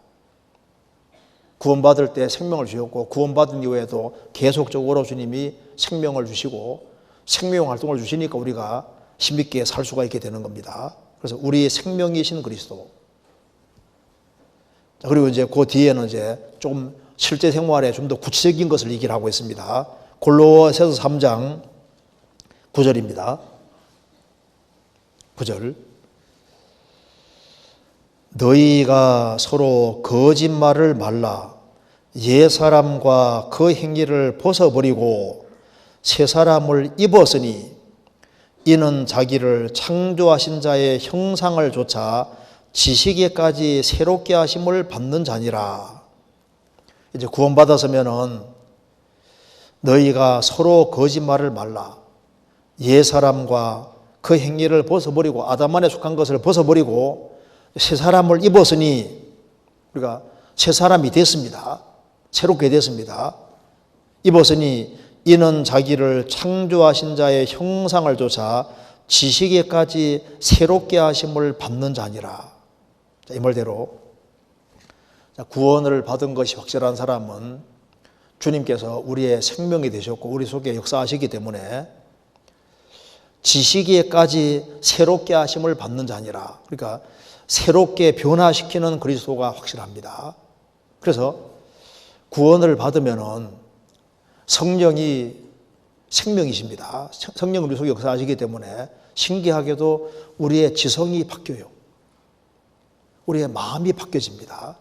구원받을 때 생명을 주셨고, 구원받은 이후에도 계속적으로 주님이 생명을 주시고 생명 활동을 주시니까 우리가 힘있게 살 수가 있게 되는 겁니다. 그래서 우리의 생명이신 그리스도. 그리고 이제 그 뒤에는 이제 좀 실제 생활에 좀 더 구체적인 것을 얘기를 하고 있습니다. 골로새서 3장 9절입니다. 9절. 너희가 서로 거짓말을 말라. 옛사람과 그 행위를 벗어버리고 새 사람을 입었으니 이는 자기를 창조하신 자의 형상을 조차 지식에까지 새롭게 하심을 받는 자니라. 이제 구원받았으면은 너희가 서로 거짓말을 말라. 옛사람과 그 행위를 벗어버리고 아담 안에 속한 것을 벗어버리고 새 사람을 입었으니 우리가 새 사람이 됐습니다. 새롭게 됐습니다. 입었으니 이는 자기를 창조하신 자의 형상을 조차 지식에까지 새롭게 하심을 받는 자니라. 이 말대로 구원을 받은 것이 확실한 사람은 주님께서 우리의 생명이 되셨고 우리 속에 역사하시기 때문에 지식에까지 새롭게 하심을 받는 자니라. 그러니까 새롭게 변화시키는 그리스도가 확실합니다. 그래서 구원을 받으면은 성령이 생명이십니다. 성령 우리 속에 역사하시기 때문에 신기하게도 우리의 지성이 바뀌어요. 우리의 마음이 바뀌어집니다.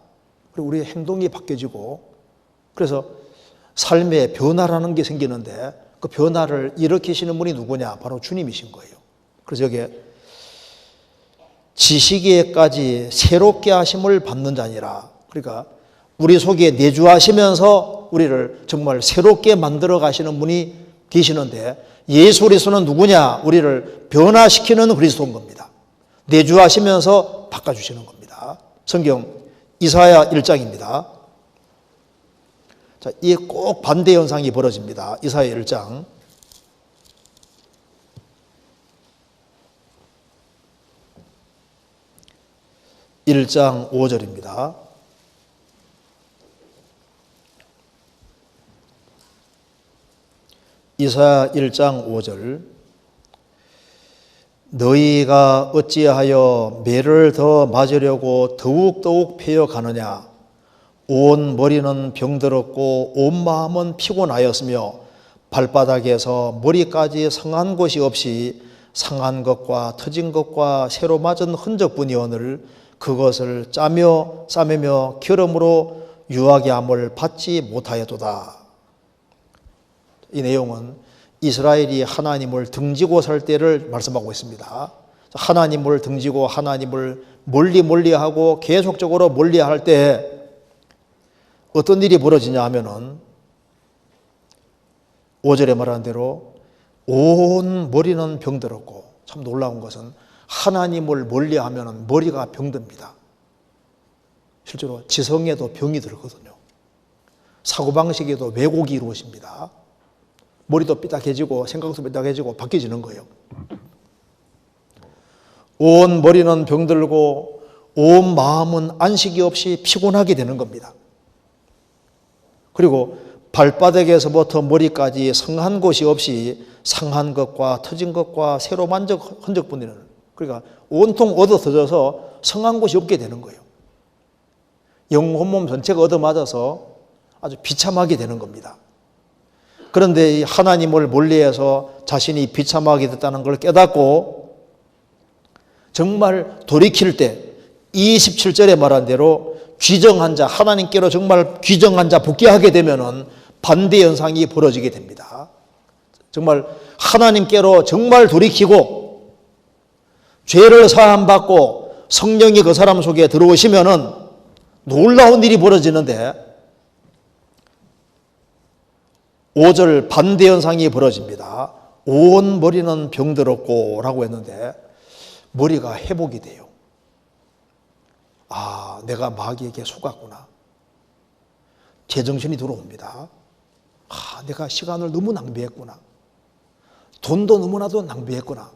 그리고 우리의 행동이 바뀌어지고 그래서 삶의 변화라는 게 생기는데 그 변화를 일으키시는 분이 누구냐? 바로 주님이신 거예요. 그래서 여기에 지식에까지 새롭게 하심을 받는 자니라. 그러니까 우리 속에 내주하시면서 우리를 정말 새롭게 만들어 가시는 분이 계시는데 예수 그리스도는 누구냐? 우리를 변화시키는 그리스도인 겁니다. 내주하시면서 바꿔주시는 겁니다. 성경 이사야 1장입니다. 자, 이 꼭 반대 현상이 벌어집니다. 이사야 1장. (1장) 5절입니다. 이사야 1장 5절. 너희가 어찌하여 매를 더 맞으려고 더욱더욱 패여가느냐? 온 머리는 병들었고 온 마음은 피곤하였으며 발바닥에서 머리까지 상한 곳이 없이 상한 것과 터진 것과 새로 맞은 흔적뿐이오늘 그것을 짜며 싸매며 기름으로 유하게 함을 받지 못하였도다. 이 내용은 이스라엘이 하나님을 등지고 살 때를 말씀하고 있습니다. 하나님을 등지고 하나님을 멀리하고 계속적으로 멀리할 때 어떤 일이 벌어지냐 하면은 5절에 말한 대로 온 머리는 병들었고, 참 놀라운 것은 하나님을 멀리하면은 머리가 병듭니다. 실제로 지성에도 병이 들거든요. 사고방식에도 왜곡이 이루어집니다. 머리도 삐딱해지고 생각도 삐딱해지고 바뀌어지는 거예요. 온 머리는 병들고 온 마음은 안식이 없이 피곤하게 되는 겁니다. 그리고 발바닥에서부터 머리까지 상한 곳이 없이 상한 것과 터진 것과 새로 만진 흔적뿐이는, 그러니까 온통 얻어터져서 성한 곳이 없게 되는 거예요. 영혼 몸 전체가 얻어맞아서 아주 비참하게 되는 겁니다. 그런데 이 하나님을 멀리해서 자신이 비참하게 됐다는 걸 깨닫고 정말 돌이킬 때 27절에 말한 대로 귀정한 자, 하나님께로 정말 귀정한 자 복귀하게 되면은 반대 현상이 벌어지게 됩니다. 정말 하나님께로 정말 돌이키고 죄를 사함받고 성령이 그 사람 속에 들어오시면은 놀라운 일이 벌어지는데 5절 반대 현상이 벌어집니다. 온 머리는 병들었고 라고 했는데 머리가 회복이 돼요. 아, 내가 마귀에게 속았구나. 제정신이 들어옵니다. 아, 내가 시간을 너무 낭비했구나. 돈도 너무나도 낭비했구나.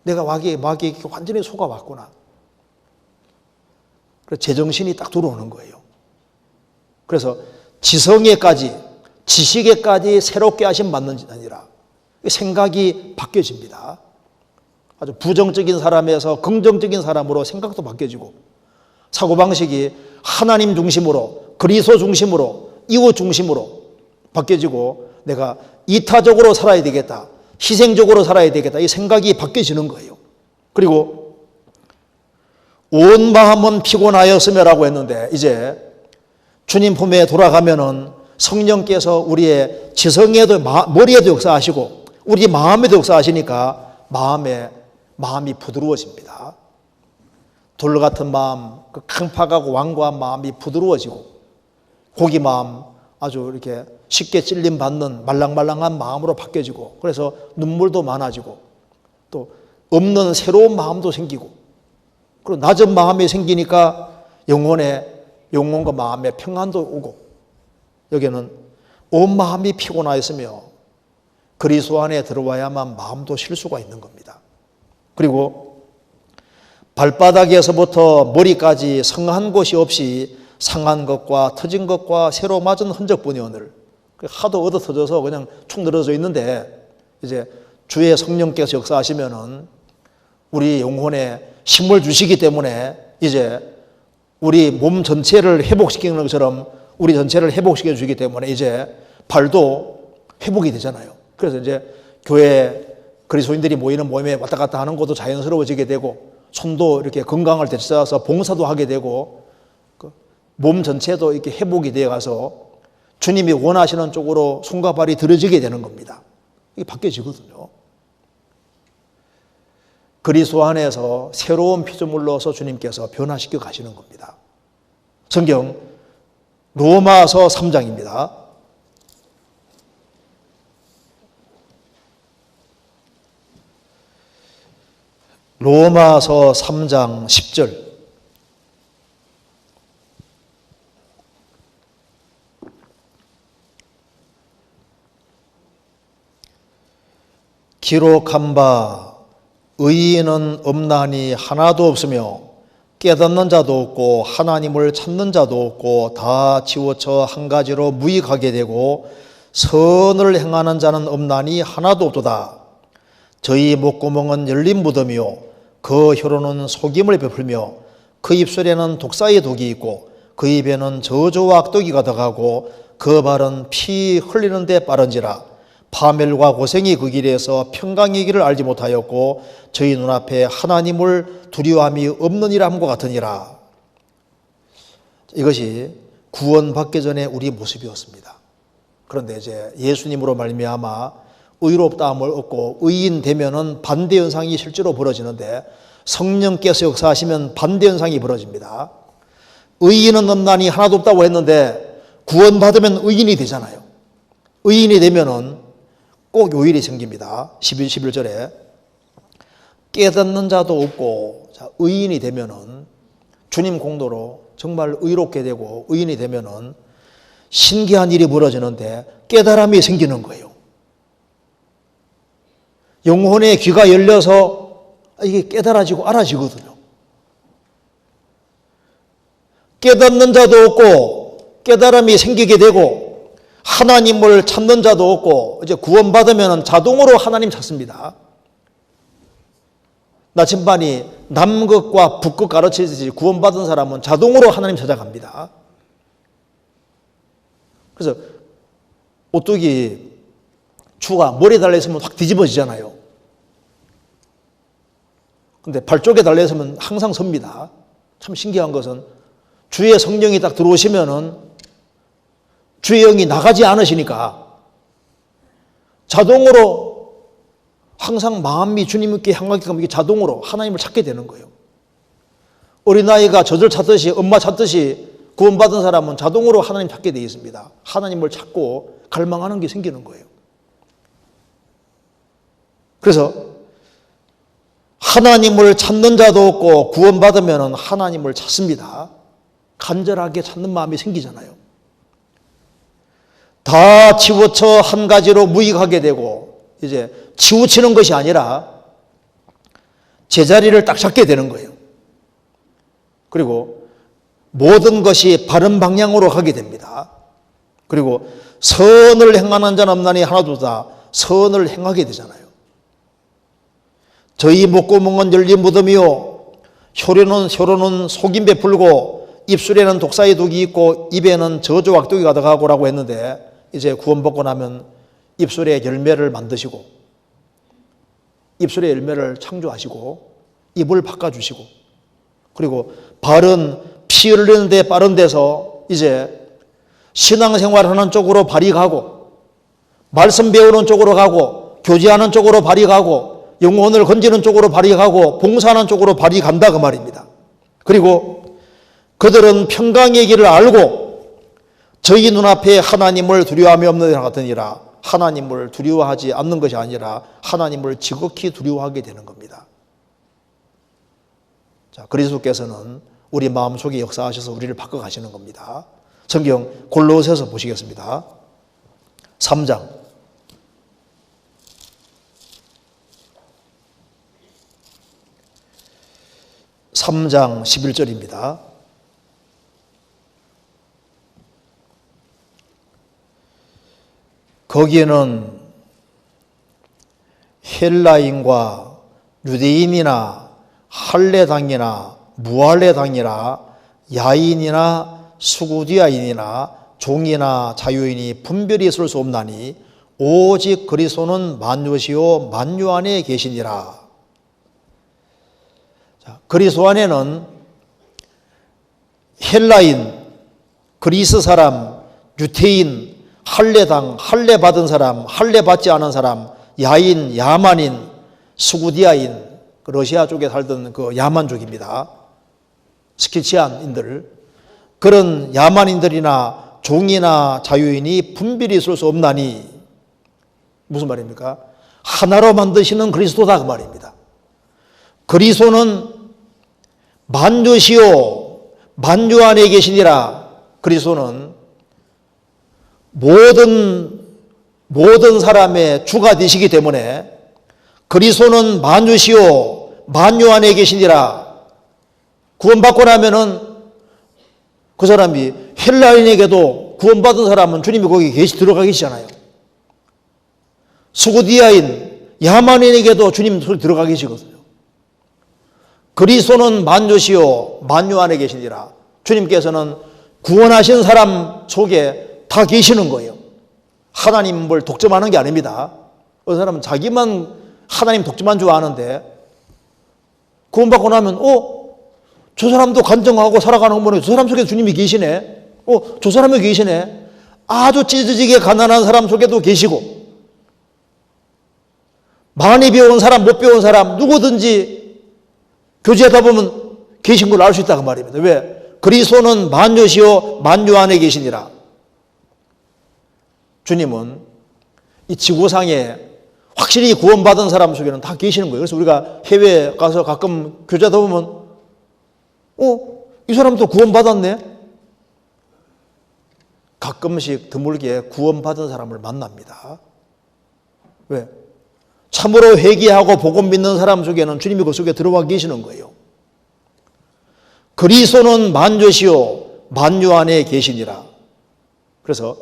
내가 마귀에게 완전히 속아왔구나. 그래서 제정신이 딱 들어오는 거예요. 그래서 지성에까지 지식에까지 새롭게 하심 받는 게 아니라 생각이 바뀌어집니다. 아주 부정적인 사람에서 긍정적인 사람으로 생각도 바뀌어지고 사고방식이 하나님 중심으로 그리스도 중심으로 이웃 중심으로 바뀌어지고 내가 이타적으로 살아야 되겠다. 희생적으로 살아야 되겠다. 이 생각이 바뀌어지는 거예요. 그리고 온 마음은 피곤하였으며라고 했는데 이제 주님 품에 돌아가면은 성령께서 우리의 지성에도 머리에도 역사하시고 우리 마음에도 역사하시니까 마음이 부드러워집니다. 돌 같은 마음, 그 강팍하고 완고한 마음이 부드러워지고 고기 마음 아주 이렇게 쉽게 찔림 받는 말랑말랑한 마음으로 바뀌어지고 그래서 눈물도 많아지고 또 없는 새로운 마음도 생기고 그리고 낮은 마음이 생기니까 영혼과 마음에 평안도 오고 여기는 온 마음이 피곤하였으며 그리스도 안에 들어와야만 마음도 쉴 수가 있는 겁니다. 그리고 발바닥에서부터 머리까지 성한 곳이 없이 상한 것과 터진 것과 새로 맞은 흔적뿐이 오늘 하도 얻어 터져서 그냥 축 늘어져 있는데 이제 주의 성령께서 역사하시면은 우리 영혼에 힘을 주시기 때문에 이제 우리 몸 전체를 회복시키는 것처럼 우리 전체를 회복시켜 주기 때문에 이제 발도 회복이 되잖아요. 그래서 이제 교회 그리스도인들이 모이는 모임에 왔다 갔다 하는 것도 자연스러워지게 되고 손도 이렇게 건강을 되찾아서 봉사도 하게 되고 몸 전체도 이렇게 회복이 되어 가서 주님이 원하시는 쪽으로 손과 발이 들어지게 되는 겁니다. 이게 바뀌어지거든요. 그리스도 안에서 새로운 피조물로서 주님께서 변화시켜 가시는 겁니다. 성경 로마서 3장입니다. 로마서 3장 10절. 기록한 바 의인은 없나니 하나도 없으며 깨닫는 자도 없고 하나님을 찾는 자도 없고 다 치우쳐 한 가지로 무익하게 되고 선을 행하는 자는 없나니 하나도 없도다. 저희 목구멍은 열린 무덤이요 그 혀로는 속임을 베풀며 그 입술에는 독사의 독이 있고 그 입에는 저주와 악독이 가득하고 그 발은 피 흘리는 데 빠른지라. 파멸과 고생이 그 길에서 평강의 길을 알지 못하였고 저희 눈앞에 하나님을 두려움이 없느니라 함과 같으니라. 이것이 구원받기 전에 우리 모습이었습니다. 그런데 이제 예수님으로 말미암아 의롭다함을 얻고 의인 되면은 반대 현상이 실제로 벌어지는데 성령께서 역사하시면 반대 현상이 벌어집니다. 의인은 없나니 하나도 없다고 했는데 구원받으면 의인이 되잖아요. 의인이 되면은 꼭 요 일이 생깁니다. 11절에 깨닫는 자도 없고 의인이 되면은 주님 공도로 정말 의롭게 되고 의인이 되면은 신기한 일이 벌어지는데 깨달음이 생기는 거예요. 영혼의 귀가 열려서 이게 깨달아지고 알아지거든요. 깨닫는 자도 없고 깨달음이 생기게 되고 하나님을 찾는 자도 없고 이제 구원받으면 자동으로 하나님 찾습니다. 나침반이 남극과 북극 가르치듯이 구원받은 사람은 자동으로 하나님 찾아갑니다. 그래서 오뚜기 추가 머리에 달려있으면 확 뒤집어지잖아요. 근데 발 쪽에 달려있으면 항상 섭니다. 참 신기한 것은 주의 성령이 딱 들어오시면은 주의 영이 나가지 않으시니까 자동으로 항상 마음이 주님께 향하게끔 이게 자동으로 하나님을 찾게 되는 거예요. 어린아이가 젖을 찾듯이 엄마 찾듯이 구원받은 사람은 자동으로 하나님 찾게 되어 있습니다. 하나님을 찾고 갈망하는 게 생기는 거예요. 그래서 하나님을 찾는 자도 없고 구원받으면 하나님을 찾습니다. 간절하게 찾는 마음이 생기잖아요. 다 치우쳐 한 가지로 무익하게 되고 이제 치우치는 것이 아니라 제자리를 딱 잡게 되는 거예요. 그리고 모든 것이 바른 방향으로 가게 됩니다. 그리고 선을 행하는 자는 없나니 하나도 다 선을 행하게 되잖아요. 저희 목구멍은 열린 무덤이요 혀로는 속임 베풀고 입술에는 독사의 독이 있고 입에는 저주 악독이 가득하고라고 했는데 이제 구원받고 나면 입술에 열매를 만드시고 입술의 열매를 창조하시고 입을 바꿔주시고 그리고 발은 피 흘리는 데 빠른 데서 이제 신앙생활하는 쪽으로 발이 가고 말씀 배우는 쪽으로 가고 교제하는 쪽으로 발이 가고 영혼을 건지는 쪽으로 발이 가고 봉사하는 쪽으로 발이 간다 그 말입니다. 그리고 그들은 평강의 길을 알고 저희 눈앞에 하나님을 두려워함이 없는 데 같으니라. 하나님을 두려워하지 않는 것이 아니라 하나님을 지극히 두려워하게 되는 겁니다. 자, 그리스도께서는 우리 마음속에 역사하셔서 우리를 바꿔가시는 겁니다. 성경 골로새서 보시겠습니다. 3장 11절입니다. 거기에는 헬라인과 유대인이나 할례당이나 무할례당이나 야인이나 수구디아인이나 종이나 자유인이 분별이 있을 수 없나니 오직 그리스도는 만유시요 만유 안에 계시니라. 자, 그리스도 안에는 헬라인, 그리스 사람, 유태인, 할례당, 할례 받은 사람, 할례 받지 않은 사람, 야인, 야만인, 수구디아인, 러시아 쪽에 살던 그 야만족입니다. 스키치안인들, 그런 야만인들이나 종이나 자유인이 분별이 있을 수 없나니 무슨 말입니까? 하나로 만드시는 그리스도다 그 말입니다. 그리스도는 만주시오 만주 안에 계시니라. 그리스도는 모든 사람의 주가 되시기 때문에 그리스도는 만주시오 만유 안에 계시니라. 구원받고 나면은 그 사람이 헬라인에게도 구원받은 사람은 주님이 거기 들어가 계시잖아요. 수구디아인 야만인에게도 주님 들어가 계시거든요. 그리스도는 만주시오 만유 안에 계시니라. 주님께서는 구원하신 사람 속에 다 계시는 거예요. 하나님을 독점하는 게 아닙니다. 어떤 사람은 자기만 하나님 독점한 줄 아는데 구원받고 나면 저 사람도 간증하고 살아가는 거 보니 저 사람 속에 주님이 계시네. 저 사람이 계시네. 아주 찢어지게 가난한 사람 속에도 계시고 많이 배운 사람 못 배운 사람 누구든지 교제하다 보면 계신 걸 알 수 있다 그 말입니다. 왜? 그리스도는 만유시요 만유 안에 계시니라. 주님은 이 지구상에 확실히 구원받은 사람 속에는 다 계시는 거예요. 그래서 우리가 해외에 가서 가끔 교제하다 보면 이 사람도 구원받았네? 가끔씩 드물게 구원받은 사람을 만납니다. 왜? 참으로 회개하고 복음 믿는 사람 속에는 주님이 그 속에 들어와 계시는 거예요. 그리스도는 만주시오 만유 안에 계시니라. 그래서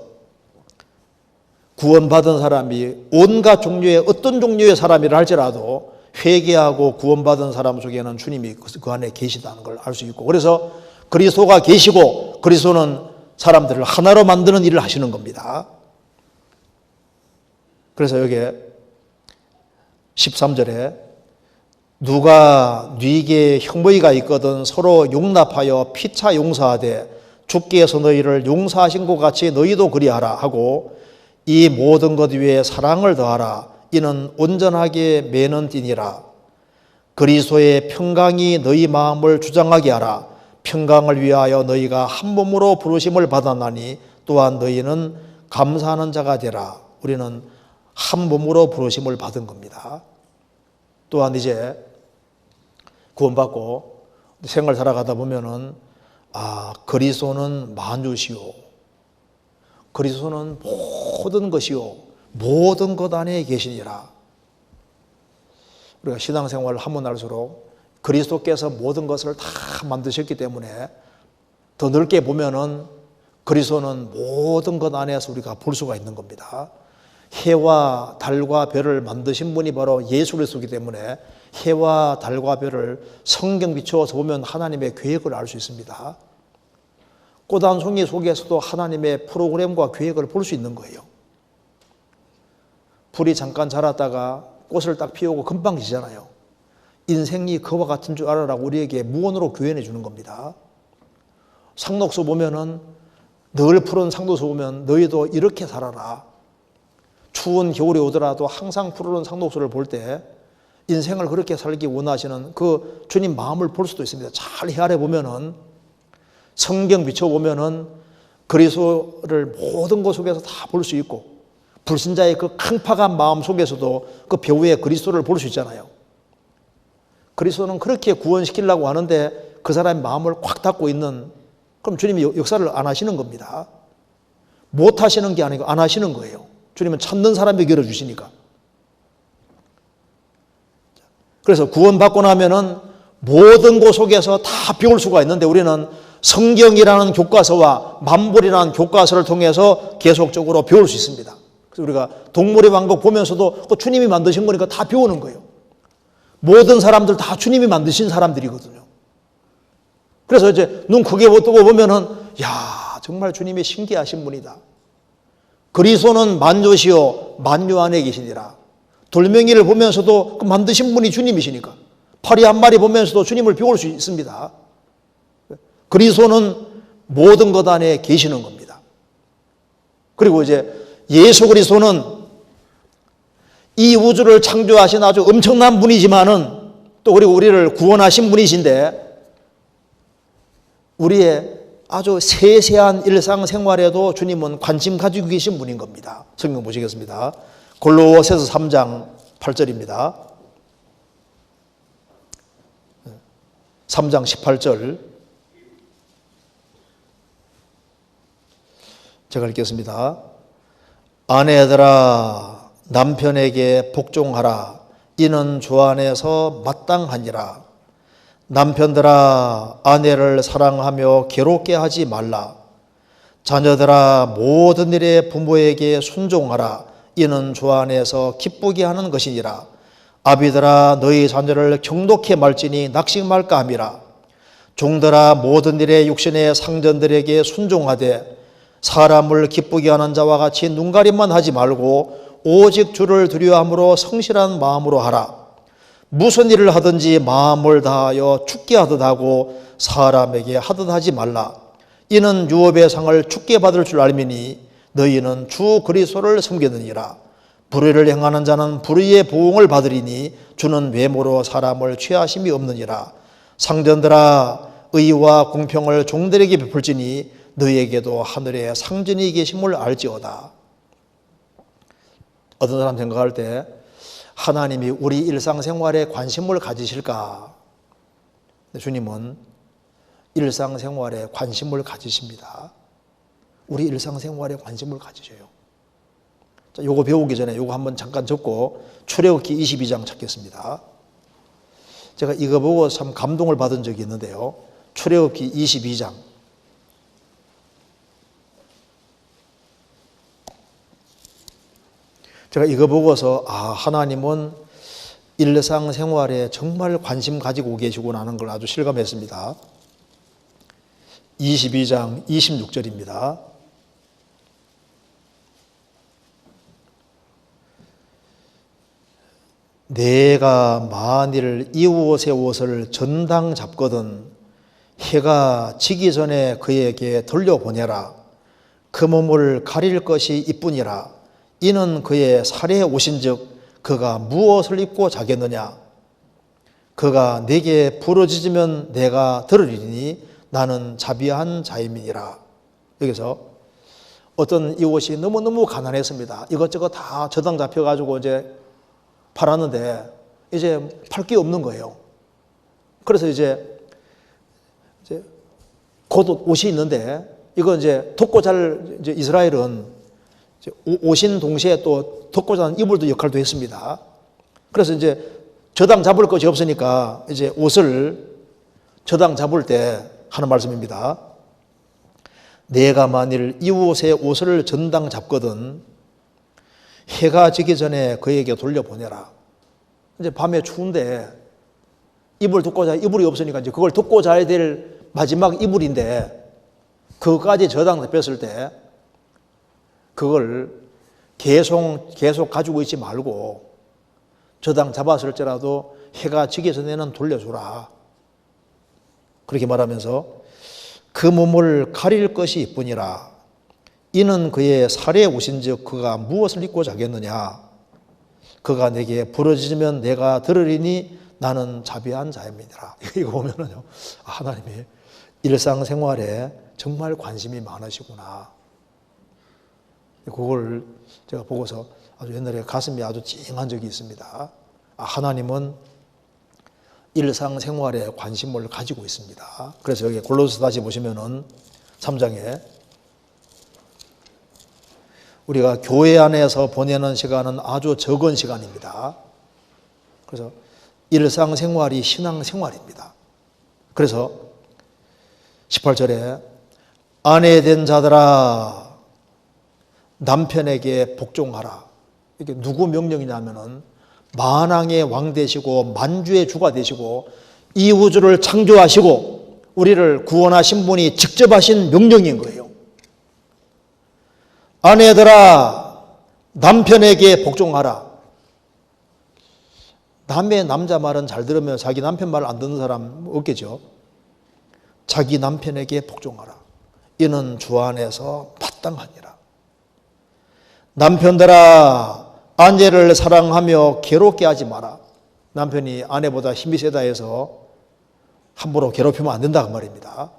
구원받은 사람이 온갖 종류의 어떤 종류의 사람이라 할지라도 회개하고 구원받은 사람 속에는 주님이 그 안에 계시다는 걸 알 수 있고, 그래서 그리스도가 계시고 그리스도는 사람들을 하나로 만드는 일을 하시는 겁니다. 그래서 여기에 13절에 누가 네게 형벌이가 있거든 서로 용납하여 피차 용서하되 주께서 너희를 용서하신 것 같이 너희도 그리하라 하고 이 모든 것 위에 사랑을 더하라. 이는 온전하게 매는 띠니라. 그리스도의 평강이 너희 마음을 주장하게 하라. 평강을 위하여 너희가 한 몸으로 부르심을 받았나니 또한 너희는 감사하는 자가 되라. 우리는 한 몸으로 부르심을 받은 겁니다. 또한 이제 구원받고 생활 살아가다 보면은 그리스도는 만주시오. 그리스도는 모든 것이요 모든 것 안에 계시니라. 우리가 신앙생활을 하면 할수록 그리스도께서 모든 것을 다 만드셨기 때문에 더 넓게 보면은 그리스도는 모든 것 안에서 우리가 볼 수가 있는 겁니다. 해와 달과 별을 만드신 분이 바로 예수 그리스도이기 때문에 해와 달과 별을 성경 비추어서 보면 하나님의 계획을 알 수 있습니다. 꽃 한 송이 속에서도 하나님의 프로그램과 계획을 볼 수 있는 거예요. 불이 잠깐 자랐다가 꽃을 딱 피우고 금방 지잖아요. 인생이 그와 같은 줄 알아라고 우리에게 무언으로 교훈해 주는 겁니다. 상록수 보면은 늘 푸른 상록수 보면 너희도 이렇게 살아라. 추운 겨울이 오더라도 항상 푸르른 상록수를 볼 때 인생을 그렇게 살기 원하시는 그 주님 마음을 볼 수도 있습니다. 잘 헤아려 보면은 성경 비춰보면은 그리스도를 모든 것 속에서 다 볼 수 있고 불신자의 그 강팍한 마음 속에서도 그 배후에 그리스도를 볼 수 있잖아요. 그리스도는 그렇게 구원시키려고 하는데 그 사람의 마음을 꽉 닫고 있는, 그럼 주님이 역사를 안 하시는 겁니다. 못 하시는 게 아니고 안 하시는 거예요. 주님은 찾는 사람에게 열어주시니까. 그래서 구원받고 나면은 모든 곳 속에서 다 배울 수가 있는데 우리는 성경이라는 교과서와 만불이라는 교과서를 통해서 계속적으로 배울 수 있습니다. 그래서 우리가 동물의 왕국 보면서도 주님이 만드신 거니까 다 배우는 거예요. 모든 사람들 다 주님이 만드신 사람들이거든요. 그래서 이제 눈 크게 뜨고 보면은 야, 정말 주님이 신기하신 분이다. 그리스도는 만주시오 만유 안에 계시니라. 돌멩이를 보면서도 그 만드신 분이 주님이시니까 파리 한 마리 보면서도 주님을 배울 수 있습니다. 그리스도는 모든 것 안에 계시는 겁니다. 그리고 이제 예수 그리스도는 이 우주를 창조하신 아주 엄청난 분이지만은 또 그리고 우리를 구원하신 분이신데 우리의 아주 세세한 일상생활에도 주님은 관심 가지고 계신 분인 겁니다. 성경 보시겠습니다. 골로새서 3장 8절입니다. 3장 18절 제가 읽겠습니다. 아내들아 남편에게 복종하라. 이는 주 안에서 마땅하니라. 남편들아 아내를 사랑하며 괴롭게 하지 말라. 자녀들아 모든 일에 부모에게 순종하라. 이는 주 안에서 기쁘게 하는 것이니라. 아비들아 너희 자녀를 경독해 말지니 낙심할까 함이라. 종들아 모든 일에 육신의 상전들에게 순종하되 사람을 기쁘게 하는 자와 같이 눈가림만 하지 말고 오직 주를 두려워함으로 성실한 마음으로 하라. 무슨 일을 하든지 마음을 다하여 주께 하듯 하고 사람에게 하듯 하지 말라. 이는 유업의 상을 주께 받을 줄 알미니 너희는 주 그리스도를 섬기느니라. 불의를 행하는 자는 불의의 보응을 받으리니 주는 외모로 사람을 취하심이 없느니라. 상전들아 의와 공평을 종들에게 베풀지니 너희에게도 하늘에 상전이 계심을 알지어다. 어떤 사람 생각할 때 하나님이 우리 일상생활에 관심을 가지실까? 주님은 일상생활에 관심을 가지십니다. 우리 일상생활에 관심을 가지셔요. 자, 요거 배우기 전에 요거 한번 잠깐 적고 출애굽기 22장 찾겠습니다. 제가 이거 보고 참 감동을 받은 적이 있는데요. 출애굽기 22장. 제가 이거 보고서 하나님은 일상생활에 정말 관심 가지고 계시구나 하는 걸 아주 실감했습니다. 22장 26절입니다. 내가 만일 이웃의 옷을 전당 잡거든 해가 지기 전에 그에게 돌려보내라. 그 몸을 가릴 것이 이뿐이라. 이는 그의 살에 오신즉 그가 무엇을 입고 자겠느냐. 그가 내게 부르짖으면 내가 들으리니 나는 자비한 자임이니라. 여기서 어떤 이웃이 너무너무 가난했습니다. 이것저것 다 저당 잡혀가지고 이제 팔았는데 이제 팔 게 없는 거예요. 그래서 이제 곧 옷이 있는데 이거 이제 덮고 잘 이제 이스라엘은 이제 옷인 동시에 또 덮고 자는 이불도 역할도 했습니다. 그래서 이제 저당 잡을 것이 없으니까 이제 옷을 저당 잡을 때 하는 말씀입니다. 내가 만일 이웃의 옷을 전당 잡거든 해가 지기 전에 그에게 돌려보내라. 이제 밤에 추운데 이불 덮고 자 이불이 없으니까 이제 그걸 덮고 자야 될 마지막 이불인데 그거까지 저당 잡혔을 때 그걸 계속 가지고 있지 말고 저당 잡았을지라도 해가 지기 전에는 돌려주라. 그렇게 말하면서 그 몸을 가릴 것이 이뿐이라. 이는 그의 살에 오신즉 그가 무엇을 입고 자겠느냐. 그가 내게 부르짖으면 내가 들으리니 나는 자비한 자임이니라. 이거 보면은요, 하나님이 일상생활에 정말 관심이 많으시구나. 그걸 제가 보고서 아주 옛날에 가슴이 아주 찡한 적이 있습니다. 하나님은 일상생활에 관심을 가지고 있습니다. 그래서 여기 골로새 다시 보시면은 3장에 우리가 교회 안에서 보내는 시간은 아주 적은 시간입니다. 그래서 일상생활이 신앙생활입니다. 그래서 18절에 아내 된 자들아 남편에게 복종하라. 이게 누구 명령이냐면은 만왕의 왕 되시고 만주의 주가 되시고 이 우주를 창조하시고 우리를 구원하신 분이 직접 하신 명령인 거예요. 아내들아 남편에게 복종하라. 남의 남자 말은 잘 들으면 자기 남편 말 안 듣는 사람 없겠죠. 자기 남편에게 복종하라. 이는 주 안에서 마땅하니라. 남편들아 아내를 사랑하며 괴롭게 하지 마라. 남편이 아내보다 힘이 세다 해서 함부로 괴롭히면 안 된다 그 말입니다.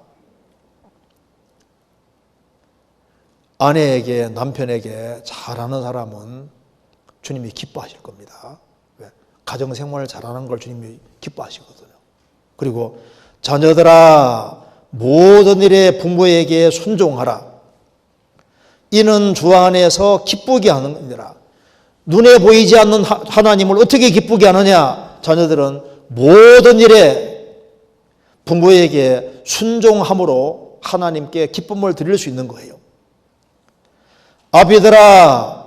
아내에게 남편에게 잘하는 사람은 주님이 기뻐하실 겁니다. 왜? 가정생활을 잘하는 걸 주님이 기뻐하시거든요. 그리고 자녀들아 모든 일에 부모에게 순종하라. 이는 주 안에서 기쁘게 하느니라. 눈에 보이지 않는 하나님을 어떻게 기쁘게 하느냐. 자녀들은 모든 일에 부모에게 순종함으로 하나님께 기쁨을 드릴 수 있는 거예요. 아비들아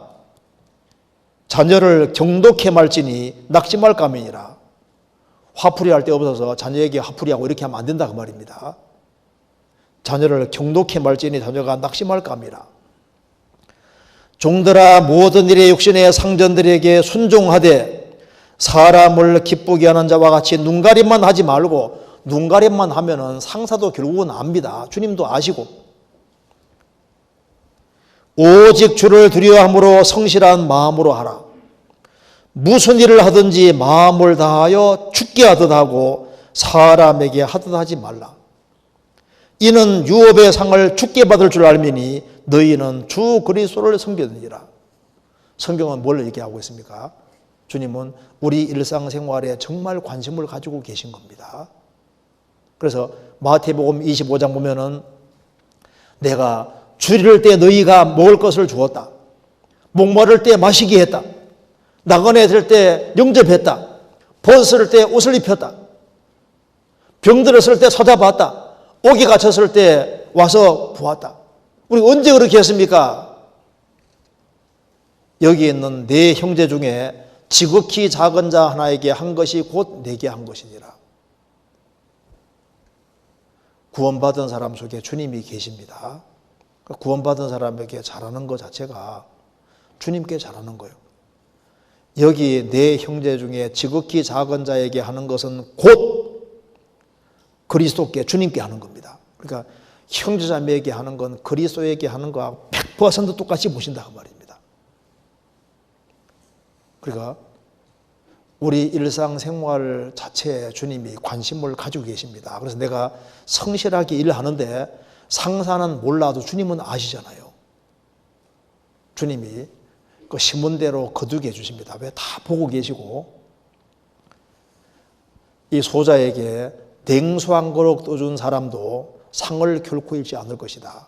자녀를 경독해 말지니 낙심할 감이니라. 화풀이 할 데 없어서 자녀에게 화풀이하고 이렇게 하면 안 된다 그 말입니다. 자녀를 경독해 말지니 자녀가 낙심할 감이라. 종들아 모든 일에 육신의 상전들에게 순종하되 사람을 기쁘게 하는 자와 같이 눈가림만 하지 말고, 눈가림만 하면은 상사도 결국은 압니다. 주님도 아시고. 오직 주를 두려워함으로 성실한 마음으로 하라. 무슨 일을 하든지 마음을 다하여 주께 하듯 하고 사람에게 하듯 하지 말라. 이는 유업의 상을 주께 받을 줄 알미니 너희는 주 그리스도를 섬기느니라. 성경은 뭘 얘기하고 있습니까? 주님은 우리 일상생활에 정말 관심을 가지고 계신 겁니다. 그래서 마태복음 25장 보면은 내가 줄일 때 너희가 먹을 것을 주었다. 목마를 때 마시게 했다. 나그네 될 때 영접했다. 벗을 때 옷을 입혔다. 병들었을 때 찾아봤다. 옥에 갇혔을 때 와서 보았다. 우리 언제 그렇게 했습니까? 여기 있는 네 형제 중에 지극히 작은 자 하나에게 한 것이 곧 내게 한 것이니라. 구원받은 사람 속에 주님이 계십니다. 구원받은 사람에게 잘하는 것 자체가 주님께 잘하는 거예요. 여기 내 형제 중에 지극히 작은 자에게 하는 것은 곧 그리스도께 주님께 하는 겁니다. 그러니까 형제자매에게 하는 건 그리스도에게 하는 거와 100% 똑같이 보신다 그 말입니다. 그러니까 우리 일상생활 자체에 주님이 관심을 가지고 계십니다. 그래서 내가 성실하게 일을 하는데 상사는 몰라도 주님은 아시잖아요. 주님이 그 신문대로 거두게 해주십니다. 왜? 다 보고 계시고 이 소자에게 냉수 한 그릇 떠준 사람도 상을 결코 잃지 않을 것이다.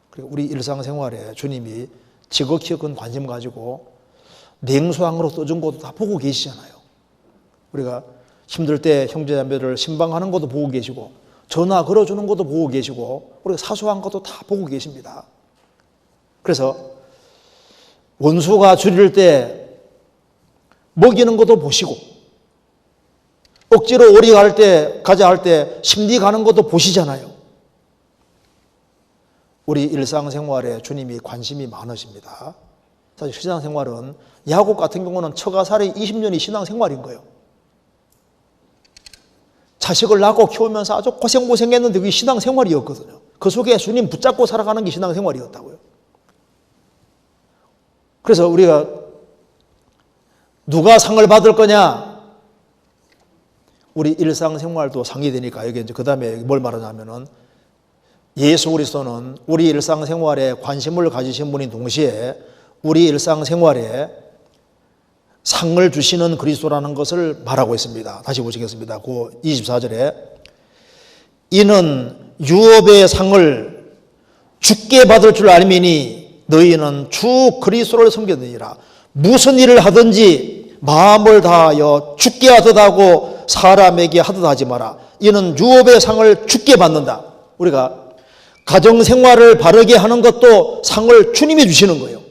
그리고 우리 일상생활에 주님이 지극히 큰 관심 가지고 냉수 한 그릇 떠준 것도 다 보고 계시잖아요. 우리가 힘들 때 형제자매를 신방하는 것도 보고 계시고 전화 걸어주는 것도 보고 계시고 우리가 사소한 것도 다 보고 계십니다. 그래서 원수가 줄일 때 먹이는 것도 보시고 억지로 오리 가자 할 때 심리 가는 것도 보시잖아요. 우리 일상생활에 주님이 관심이 많으십니다. 사실 신앙생활은 야곱 같은 경우는 처가살이 20년이 신앙생활인 거예요. 자식을 낳고 키우면서 아주 고생했는데 그게 신앙생활이었거든요. 그 속에 주님 붙잡고 살아가는 게 신앙생활이었다고요. 그래서 우리가 누가 상을 받을 거냐? 우리 일상생활도 상이 되니까 여기 이제 그 다음에 뭘 말하냐면은 예수 그리스도는 우리 일상생활에 관심을 가지신 분인 동시에 우리 일상생활에 상을 주시는 그리스도라는 것을 말하고 있습니다. 다시 보시겠습니다. 그 24절에 이는 유업의 상을 주께 받을 줄 알미니 너희는 주 그리스도를 섬겼느니라. 무슨 일을 하든지 마음을 다하여 주께 하듯 하고 사람에게 하듯 하지 마라. 이는 유업의 상을 주께 받는다. 우리가 가정생활을 바르게 하는 것도 상을 주님이 주시는 거예요.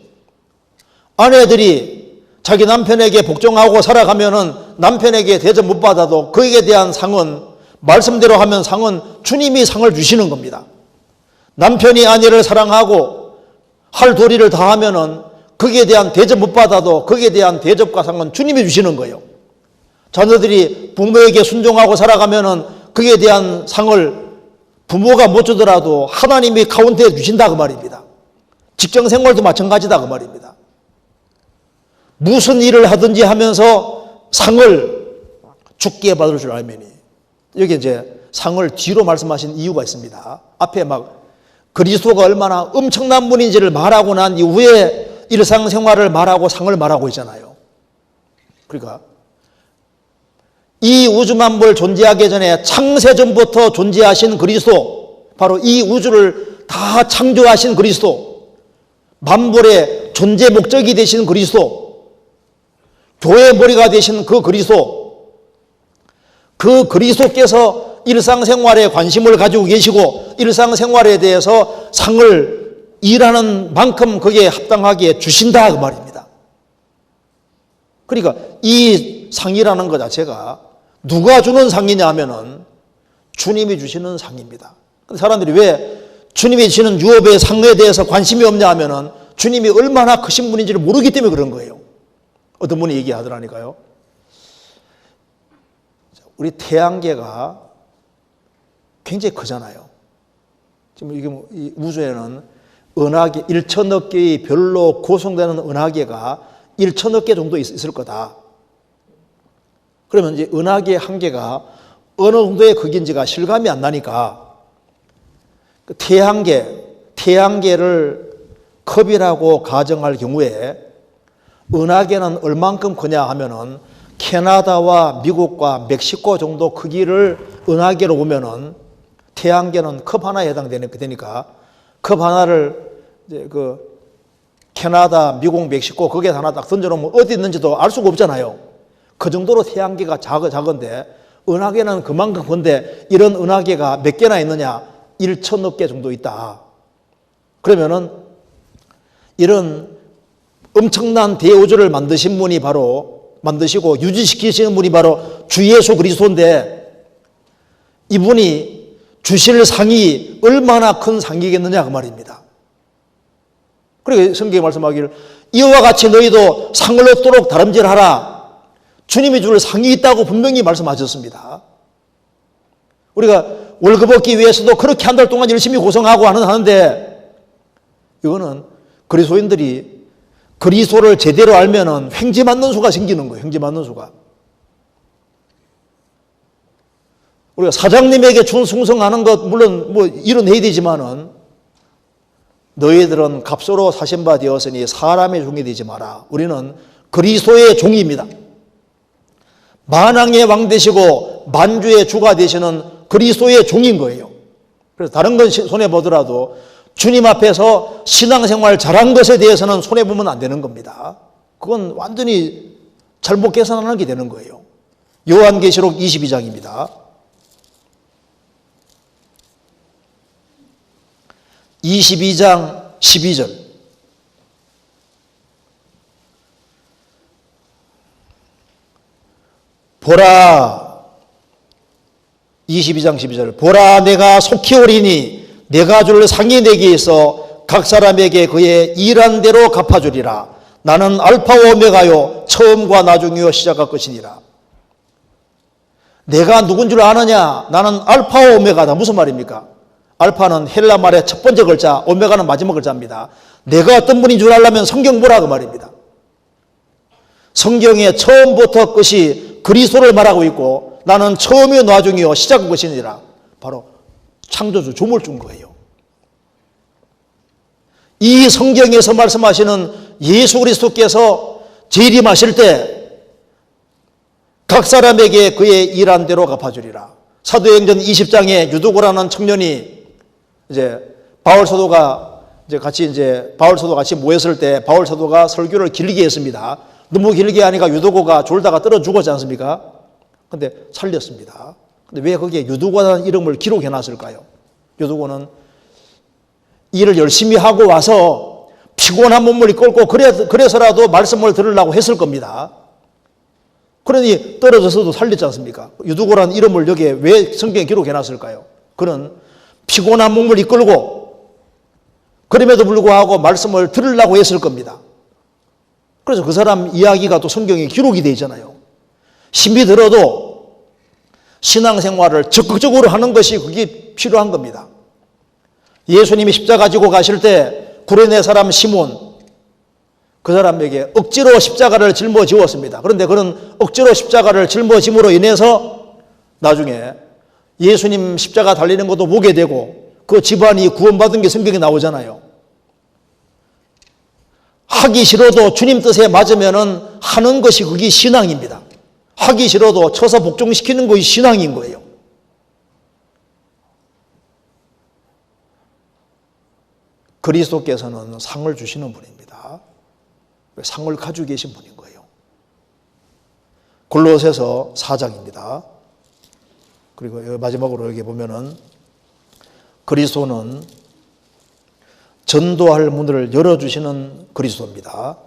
아내들이 자기 남편에게 복종하고 살아가면은 남편에게 대접 못 받아도 그에 대한 상은 말씀대로 하면 상은 주님이 상을 주시는 겁니다. 남편이 아내를 사랑하고 할 도리를 다 하면은 거기에 대한 대접 못 받아도 거기에 대한 대접과 상은 주님이 주시는 거예요. 자녀들이 부모에게 순종하고 살아가면은 거기에 대한 상을 부모가 못 주더라도 하나님이 카운트해 주신다 그 말입니다. 직장생활도 마찬가지다 그 말입니다. 무슨 일을 하든지 하면서 상을 주께 받을 줄 알면이 여기 이제 상을 뒤로 말씀하신 이유가 있습니다. 앞에 막 그리스도가 얼마나 엄청난 분인지를 말하고 난 이후에 일상생활을 말하고 상을 말하고 있잖아요. 그러니까 이 우주만물 존재하기 전에 창세전부터 존재하신 그리스도, 바로 이 우주를 다 창조하신 그리스도, 만물의 존재 목적이 되신 그리스도, 교회의 머리가 되신 그 그리스도, 그 그리스도께서 일상생활에 관심을 가지고 계시고 일상생활에 대해서 상을 일하는 만큼 거기에 합당하게 주신다 그 말입니다. 그러니까 이 상이라는 것 자체가 누가 주는 상이냐 하면은 주님이 주시는 상입니다. 사람들이 왜 주님이 주시는 유업의 상에 대해서 관심이 없냐 하면은 주님이 얼마나 크신 분인지를 모르기 때문에 그런 거예요. 어떤 분이 얘기하더라니까요. 우리 태양계가 굉장히 크잖아요. 지금 이게 이 우주에는 은하계 1천억 개의 별로 구성되는 은하계가 1천억 개 정도 있을 거다. 그러면 이제 은하계 한 개가 어느 정도의 크기인지가 실감이 안 나니까 그 태양계를 컵이라고 가정할 경우에 은하계는 얼만큼 크냐 하면은 캐나다와 미국과 멕시코 정도 크기를 은하계로 보면은 태양계는 컵 하나에 해당되니까 컵 하나를 이제 그 캐나다, 미국, 멕시코 거기에 하나 딱 던져놓으면 어디 있는지도 알 수가 없잖아요. 그 정도로 태양계가 작은데 은하계는 그만큼 큰데 이런 은하계가 몇 개나 있느냐? 1천억 개 정도 있다. 그러면은 이런 엄청난 대우주를 만드시고 유지시키시는 분이 바로 주 예수 그리스도인데, 이분이 주실 상이 얼마나 큰 상이겠느냐 그 말입니다. 그리고 성경에 말씀하기를 이와 같이 너희도 상을 얻도록 다름질하라. 주님이 줄 상이 있다고 분명히 말씀하셨습니다. 우리가 월급 얻기 위해서도 그렇게 한 달 동안 열심히 고생하고 하는데, 이거는 그리스도인들이 그리스도를 제대로 알면은 횡재 맞는 수가 생기는 거예요. 횡재 맞는 수가. 우리가 사장님에게 충성하는 것 물론 뭐 이뤄내야 되지만은, 너희들은 값으로 사신 바 되었으니 사람의 종이 되지 마라. 우리는 그리스도의 종입니다. 만왕의 왕 되시고 만주의 주가 되시는 그리스도의 종인 거예요. 그래서 다른 건 손해보더라도 주님 앞에서 신앙생활 잘한 것에 대해서는 손해보면 안 되는 겁니다. 그건 완전히 잘못 계산하는 게 되는 거예요. 요한계시록 22장입니다. 22장 12절. 보라, 22장 12절. 보라, 내가 속히 오리니 내가 줄 상이 내게 있어 각 사람에게 그의 일한 대로 갚아주리라. 나는 알파와 오메가요 처음과 나중이요 시작과 끝이니라. 내가 누군 줄 아느냐? 나는 알파와 오메가다. 무슨 말입니까? 알파는 헬라 말의 첫 번째 글자, 오메가는 마지막 글자입니다. 내가 어떤 분인 줄 알려면 성경 보라 그 말입니다. 성경의 처음부터 끝이 그리스도를 말하고 있고, 나는 처음이요 나중이요 시작과 끝이니라. 바로 창조주 조물주인 거예요. 이 성경에서 말씀하시는 예수 그리스도께서 재림하실 때 각 사람에게 그의 일한 대로 갚아주리라. 사도행전 20장에 유두고라는 청년이 바울 사도가 같이 모였을 때 바울 사도가 설교를 길게 했습니다. 너무 길게 하니까 유두고가 졸다가 떨어 죽었지 않습니까? 근데 살렸습니다. 근데 왜 거기에 유두고라는 이름을 기록해 놨을까요? 유두고는 일을 열심히 하고 와서 피곤한 몸을 이끌고 그래서라도 말씀을 들으려고 했을 겁니다. 그러니 떨어져서도 살렸지 않습니까? 유두고라는 이름을 여기에 왜 성경에 기록해 놨을까요? 그는 피곤한 몸을 이끌고 그럼에도 불구하고 말씀을 들으려고 했을 겁니다. 그래서 그 사람 이야기가 또 성경에 기록이 되어 있잖아요. 심히 들어도 신앙생활을 적극적으로 하는 것이 그게 필요한 겁니다. 예수님이 십자가 지고 가실 때 구레네 사람 시몬, 그 사람에게 억지로 십자가를 짊어지었습니다. 그런데 그는 억지로 십자가를 짊어짐으로 인해서 나중에 예수님 십자가 달리는 것도 보게 되고 그 집안이 구원받은 게 성경에 나오잖아요. 하기 싫어도 주님 뜻에 맞으면은 하는 것이 그게 신앙입니다. 하기 싫어도 쳐서 복종시키는 것이 신앙인 거예요. 그리스도께서는 상을 주시는 분입니다. 상을 가지고 계신 분인 거예요. 골로새서 4장입니다. 그리고 마지막으로 여기 보면은 그리스도는 전도할 문을 열어주시는 그리스도입니다.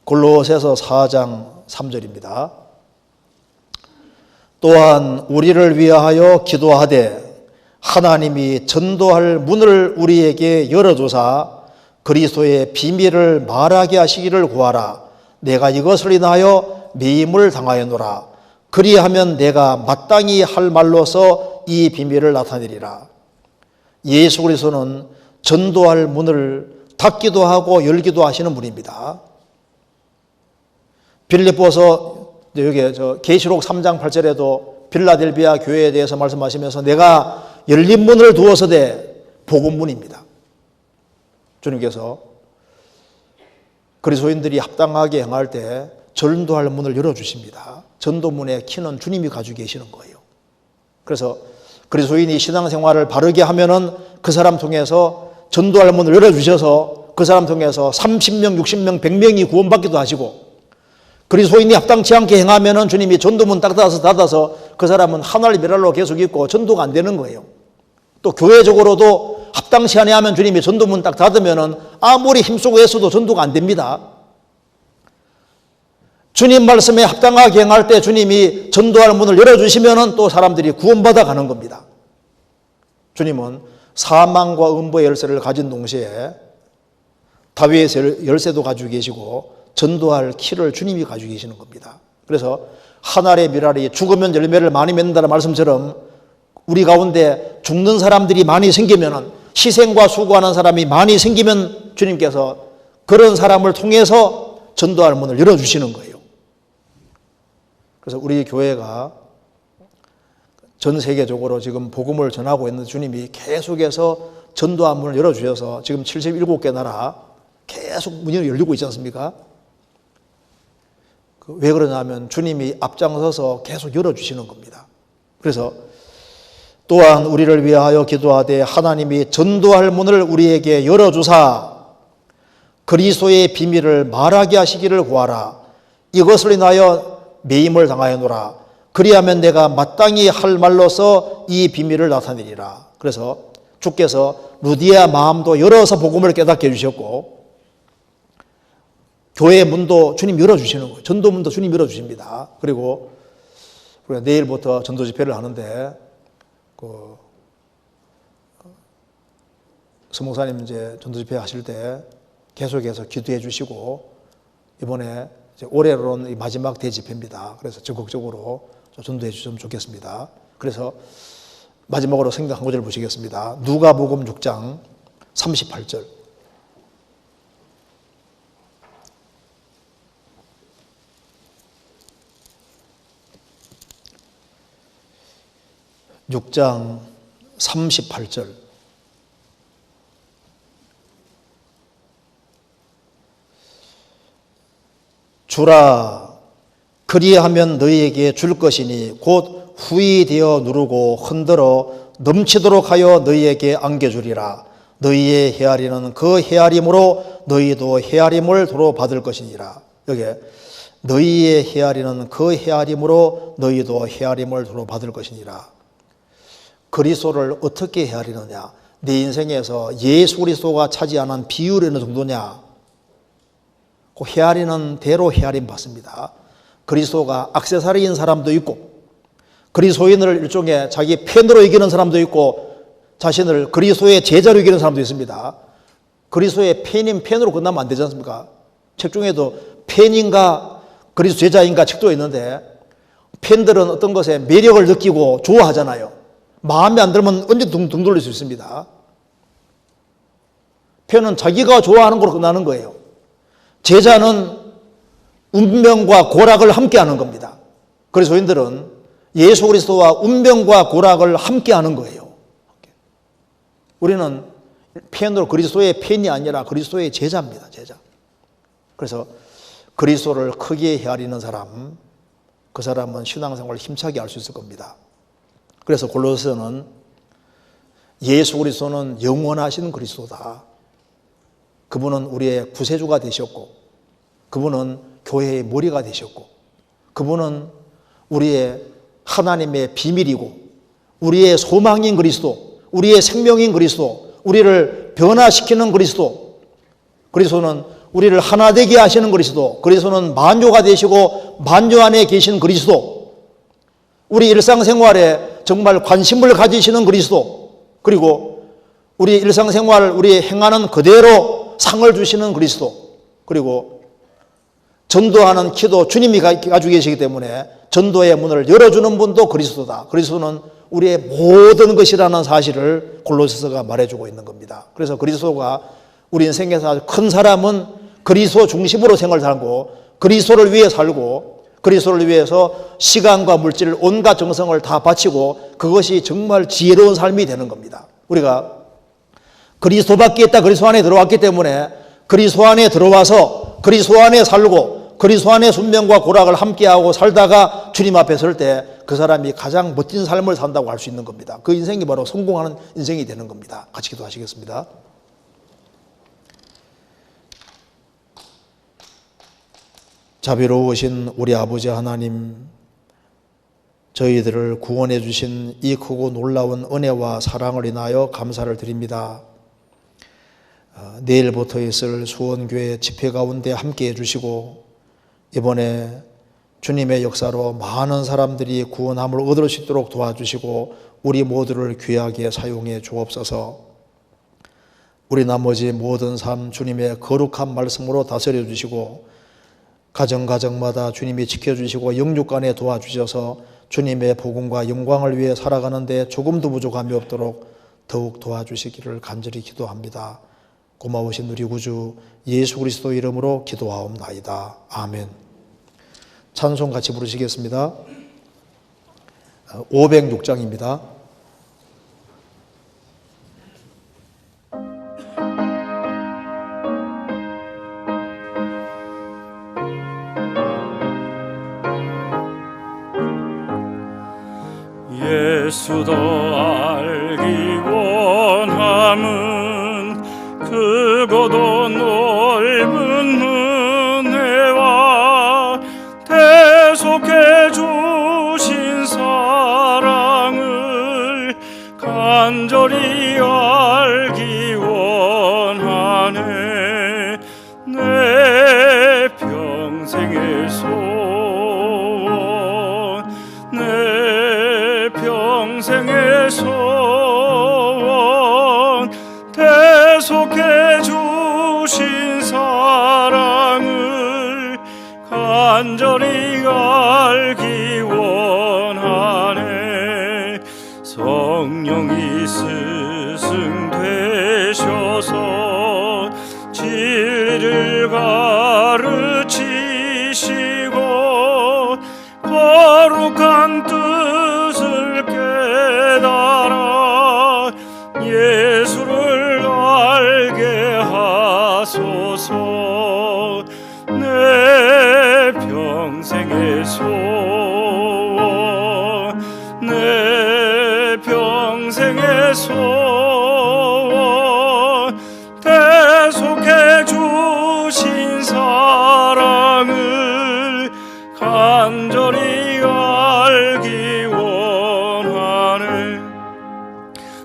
골로새서 4장 3절입니다. 또한 우리를 위하여 기도하되 하나님이 전도할 문을 우리에게 열어주사 그리스도의 비밀을 말하게 하시기를 구하라. 내가 이것을 인하여 매임을 당하였노라. 그리하면 내가 마땅히 할 말로서 이 비밀을 나타내리라. 예수 그리스도는 전도할 문을 닫기도 하고 열기도 하시는 분입니다. 빌립보서 여기 계시록 3장 8절에도 빌라델비아 교회에 대해서 말씀하시면서 내가 열린 문을 두어서되 복음문입니다. 주님께서 그리스도인들이 합당하게 행할 때 전도할 문을 열어주십니다. 전도문의 키는 주님이 가지고 계시는 거예요. 그래서 그리스도인이 신앙생활을 바르게 하면은 그 사람 통해서 전도할 문을 열어주셔서 그 사람 통해서 30명, 60명, 100명이 구원받기도 하시고, 그리스도인이 합당치 않게 행하면은 주님이 전도문 딱 닫아서 그 사람은 하늘 미랄로 계속 있고 전도가 안 되는 거예요. 또 교회적으로도 합당치 않게 하면 주님이 전도문 딱 닫으면은 아무리 힘쓰고 애써도 전도가 안 됩니다. 주님 말씀에 합당하게 행할 때 주님이 전도할 문을 열어주시면 또 사람들이 구원받아 가는 겁니다. 주님은 사망과 음부의 열쇠를 가진 동시에 다윗의 열쇠도 가지고 계시고 전도할 키를 주님이 가지고 계시는 겁니다. 그래서 한 알의 밀알이 죽으면 열매를 많이 맺는다는 말씀처럼 우리 가운데 죽는 사람들이 많이 생기면, 희생과 수고하는 사람이 많이 생기면 주님께서 그런 사람을 통해서 전도할 문을 열어주시는 거예요. 그래서 우리 교회가 전 세계적으로 지금 복음을 전하고 있는 주님이 계속해서 전도할 문을 열어주셔서 지금 77개 나라 계속 문이 열리고 있지 않습니까? 왜 그러냐면 주님이 앞장서서 계속 열어주시는 겁니다. 그래서 또한 우리를 위하여 기도하되 하나님이 전도할 문을 우리에게 열어주사 그리스도의 비밀을 말하게 하시기를 구하라. 이것을 인하여 매임을 당하여노라. 그리하면 내가 마땅히 할 말로서 이 비밀을 나타내리라. 그래서 주께서 루디아 마음도 열어서 복음을 깨닫게 해주셨고, 교회 문도 주님 열어주시는 거예요. 전도 문도 주님 열어주십니다. 그리고 우리가 내일부터 전도 집회를 하는데, 서목사님 이제 전도 집회 하실 때 계속해서 기도해 주시고, 이번에 이제 올해로는 마지막 대집회입니다. 그래서 적극적으로 전도해 주시면 좋겠습니다. 그래서 마지막으로 성경 한 구절 보시겠습니다. 누가복음 6장 38절. (6장 38절) 주라 그리하면 너희에게 줄 것이니 곧 후히 되어 누르고 흔들어 넘치도록 하여 너희에게 안겨주리라. 너희의 헤아리는 그 헤아림으로 너희도 헤아림을 도로 받을 것이니라. 여기에 너희의 헤아리는 그 헤아림으로 너희도 헤아림을 도로 받을 것이니라. 그리스도를 어떻게 헤아리느냐? 내 인생에서 예수 그리스도가 차지하는 비율이 어느 정도냐? 그 헤아리는 대로 헤아림 받습니다. 그리스도가 액세서리인 사람도 있고, 그리스도인을 일종의 자기 팬으로 여기는 사람도 있고, 자신을 그리스도의 제자로 여기는 사람도 있습니다. 그리스도의 팬인 팬으로 끝나면 안 되지 않습니까? 책 중에도 팬인가 그리스도 제자인가 책도 있는데, 팬들은 어떤 것에 매력을 느끼고 좋아하잖아요. 마음에 안 들면 언제 등 돌릴 수 있습니다. 팬은 자기가 좋아하는 걸로 끝나는 거예요. 제자는 운명과 고락을 함께하는 겁니다. 그리스도인들은 예수 그리스도와 운명과 고락을 함께하는 거예요. 우리는 팬으로 그리스도의 팬이 아니라 그리스도의 제자입니다. 제자. 그래서 그리스도를 크게 헤아리는 사람, 그 사람은 신앙생활을 힘차게 할 수 있을 겁니다. 그래서 골로새서는 예수 그리스도는 영원하신 그리스도다. 그분은 우리의 구세주가 되셨고, 그분은 교회의 머리가 되셨고, 그분은 우리의 하나님의 비밀이고, 우리의 소망인 그리스도, 우리의 생명인 그리스도, 우리를 변화시키는 그리스도, 그리스도는 우리를 하나 되게 하시는 그리스도, 그리스도는 만유가 되시고 만유 안에 계신 그리스도, 우리 일상생활에 정말 관심을 가지시는 그리스도, 그리고 우리 일상생활 우리 행하는 그대로 상을 주시는 그리스도, 그리고 전도하는 키도 주님이 가지고 계시기 때문에 전도의 문을 열어주는 분도 그리스도다. 그리스도는 우리의 모든 것이라는 사실을 골로새서가 말해주고 있는 겁니다. 그래서 그리스도가 우리 인생에서 아주 큰 사람은 그리스도 중심으로 생활을 살고, 그리스도를 위해 살고, 그리스도를 위해서 시간과 물질 온갖 정성을 다 바치고, 그것이 정말 지혜로운 삶이 되는 겁니다. 우리가 그리스도 밖에 있다 그리스도 안에 들어왔기 때문에 그리스도 안에 들어와서 그리스도 안에 살고 그리스도 안에 순명과 고락을 함께하고 살다가 주님 앞에 설 때 그 사람이 가장 멋진 삶을 산다고 할 수 있는 겁니다. 그 인생이 바로 성공하는 인생이 되는 겁니다. 같이 기도하시겠습니다. 자비로우신 우리 아버지 하나님, 저희들을 구원해 주신 이 크고 놀라운 은혜와 사랑을 인하여 감사를 드립니다. 내일부터 있을 수원교회 집회 가운데 함께해 주시고, 이번에 주님의 역사로 많은 사람들이 구원함을 얻을 수 있도록 도와주시고 우리 모두를 귀하게 사용해 주옵소서. 우리 나머지 모든 삶 주님의 거룩한 말씀으로 다스려 주시고 가정가정마다 주님이 지켜주시고 영육간에 도와주셔서 주님의 복음과 영광을 위해 살아가는데 조금도 부족함이 없도록 더욱 도와주시기를 간절히 기도합니다. 고마우신 우리 구주 예수 그리스도 이름으로 기도하옵나이다. 아멘. 찬송 같이 부르시겠습니다. 506장입니다. 예수도 알기 원함은 크고도 넓은 은혜와 대속해 주신 사랑을 간절히 알기 원하네. 내 평생의 소원, 내 평생의 소원, 대속해 주신 사랑을 간절히 알기 원하네. 성령이 스승 되셔서 진리를 가르치시고 거룩한 뜻을 깨달아 예수를 알게 하소서. 내 평생의 소원, 내 평생의 소원, 대속해 주신 사랑을 간절히 알기 원하네.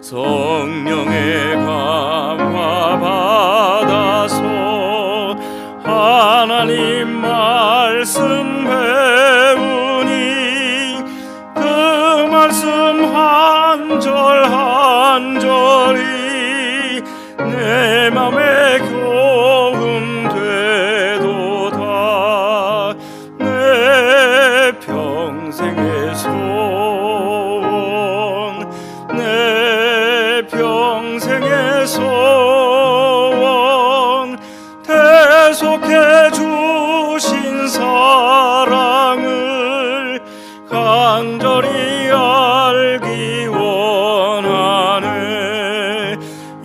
성령의 감화 받아서 하나님 말씀 배우니 그 말씀 한 절 한 절이 내 맘에 교훈 되도다. 내 평생의 소원, 내 평생의 소원, 대속해 주신 사랑을 간절히 알기 원하네.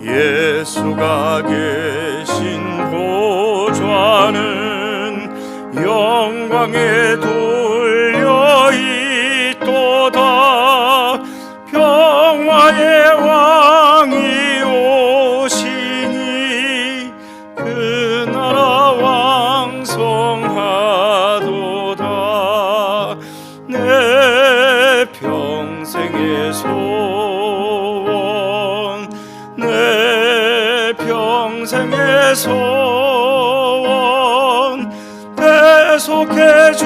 예수가 계신 보좌는 영광에 돌려 있도다. 평화의 왕이 오시니 그 나라 왕성하도다. 내 평생의 소원, 내 평생의 소원, 대속해 주